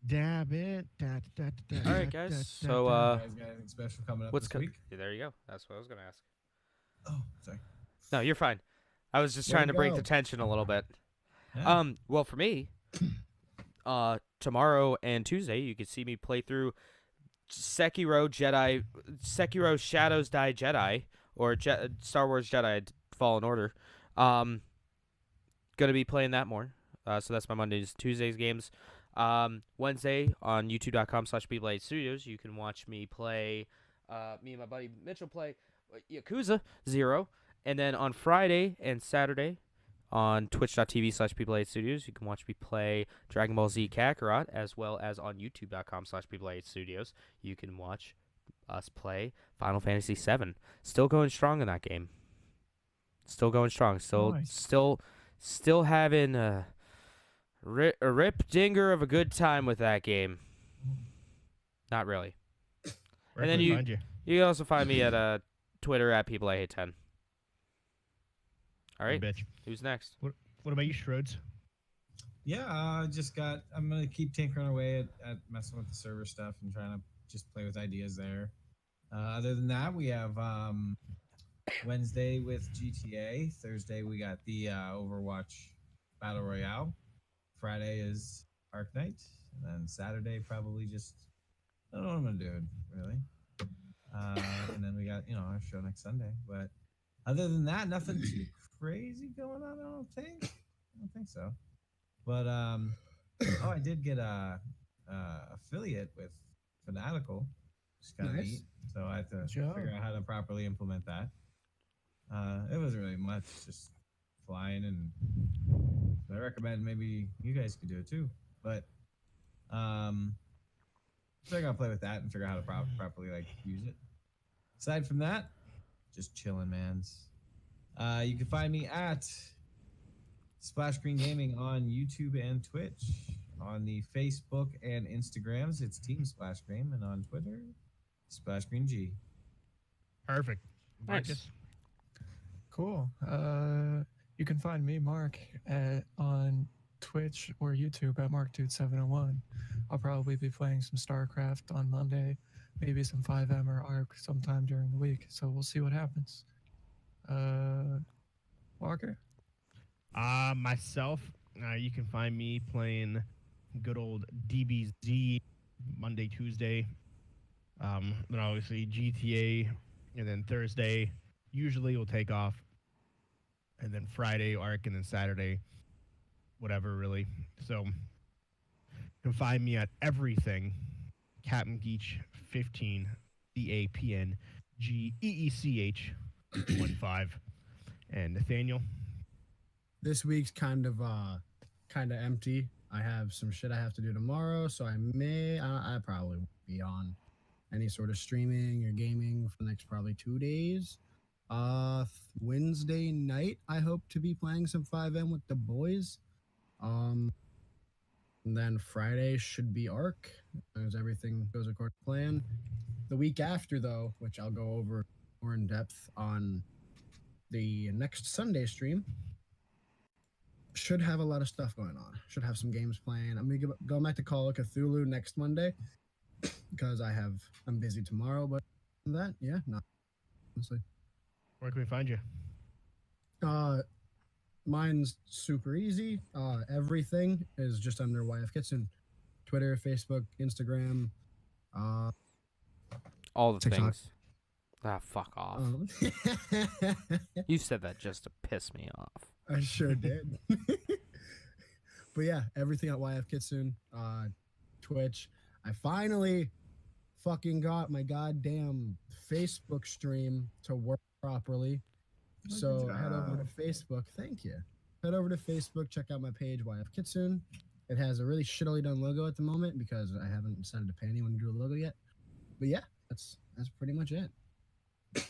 Dab it. Da, da, da, da, All right, da, guys. da, So, You guys got anything special coming up what's this week? There you go. That's what I was gonna ask. Oh, sorry. No, you're fine. I was just Way trying to to break go. the tension a little bit. Yeah. Well, for me, tomorrow and Tuesday, you can see me play through Sekiro Shadows Die Jedi, or Star Wars Jedi Fallen Order. Gonna be playing that more. So that's my Mondays, Tuesdays games. Wednesday on youtube.com/BBlade Studios, you can watch me play, me and my buddy Mitchell play Yakuza 0. And then on Friday and Saturday on twitch.tv/BBlade Studios, you can watch me play Dragon Ball Z Kakarot, as well as on youtube.com/BBlade Studios. You can watch us play Final Fantasy VII. Still going strong in that game. Still going strong. Nice. Still having a rip dinger of a good time with that game. Not really. Where And then can we you- find you? You can also find me at Twitter at PeopleIHate10. All right, Bitch. who's next? What about you, Shrodes? Yeah, I'm gonna keep tinkering away at messing with the server stuff and trying to just play with ideas there. Other than that, we have Wednesday with GTA. Thursday we got the Overwatch Battle Royale. Friday is Arc Knight, and then Saturday probably just I don't know what I'm gonna do really. And then we got our show next Sunday. But other than that, nothing too crazy going on. I don't think so. But I did get a affiliate with Fanatical, which is kind of Nice. neat. So I have to Good job. figure out how to properly implement that. It wasn't really much, just flying, and I recommend maybe you guys could do it too. But so I gotta play with that and figure out how to properly use it. Aside from that, just chilling, mans. You can find me at Splash Screen Gaming on YouTube and Twitch. On the Facebook and Instagrams, it's Team Splash Screen, and on Twitter, Splash Screen G. Perfect. Nice. Marcus? Cool. You can find me, Mark, on Twitch or YouTube at MarkDude701. I'll probably be playing some StarCraft on Monday, maybe some 5M or ARC sometime during the week. So we'll see what happens. Walker? Myself, you can find me playing good old DBZ Monday, Tuesday. Then obviously GTA, and then Thursday usually will take off, and then Friday ARC, and then Saturday whatever really. So you can find me at everything Captain Geech 15 CAPNGEECH 15. And Nathaniel. This week's kind of empty. I have some shit I have to do tomorrow, so I probably won't be on any sort of streaming or gaming for the next probably 2 days. Wednesday night, I hope to be playing some 5M with the boys. And then Friday should be ARC, as everything goes according to plan. The week after, though, which I'll go over more in depth on the next Sunday stream, should have a lot of stuff going on. Should have some games playing. I'm gonna go back to Call of Cthulhu next Monday because I'm busy tomorrow. But that, yeah, no, honestly. Where can we find you? Mine's super easy. Everything is just under YF Kitson. Twitter, Facebook, Instagram, All the TikTok. things. Ah, fuck off. You said that just to piss me off. I sure did. But yeah, everything at YF Kitsun, Twitch. I finally fucking got my goddamn Facebook stream to work properly. So head over to Facebook. Thank you. Head over to Facebook. Check out my page, YF Kitsun. It has a really shittily done logo at the moment because I haven't decided to pay anyone to do a logo yet. But yeah, that's pretty much it.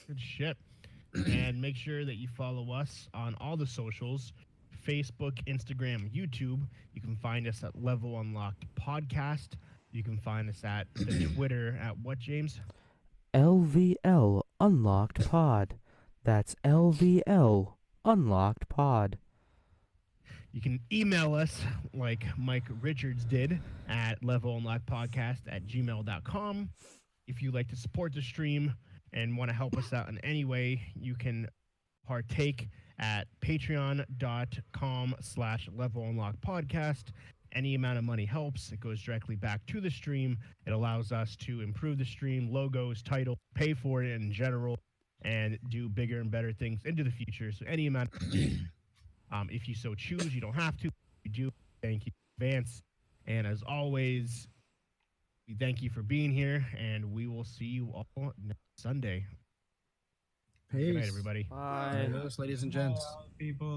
Good shit. And make sure that you follow us on all the socials, Facebook, Instagram, YouTube. You can find us at Level Unlocked Podcast. You can find us at the Twitter at what, James? LVL Unlocked Pod. That's LVL Unlocked Pod. You can email us like Mike Richards did at levelunlockpodcast@gmail.com. If you'd like to support the stream and want to help us out in any way, you can partake at patreon.com/levelunlockpodcast. Any amount of money helps. It goes directly back to the stream. It allows us to improve the stream, logos, title, pay for it in general, and do bigger and better things into the future. So any amount of if you so choose, you don't have to. You do. Thank you in advance. And as always, we thank you for being here, and we will see you all next Sunday. Peace. Good night, everybody. Bye. Adios, ladies and gents. People.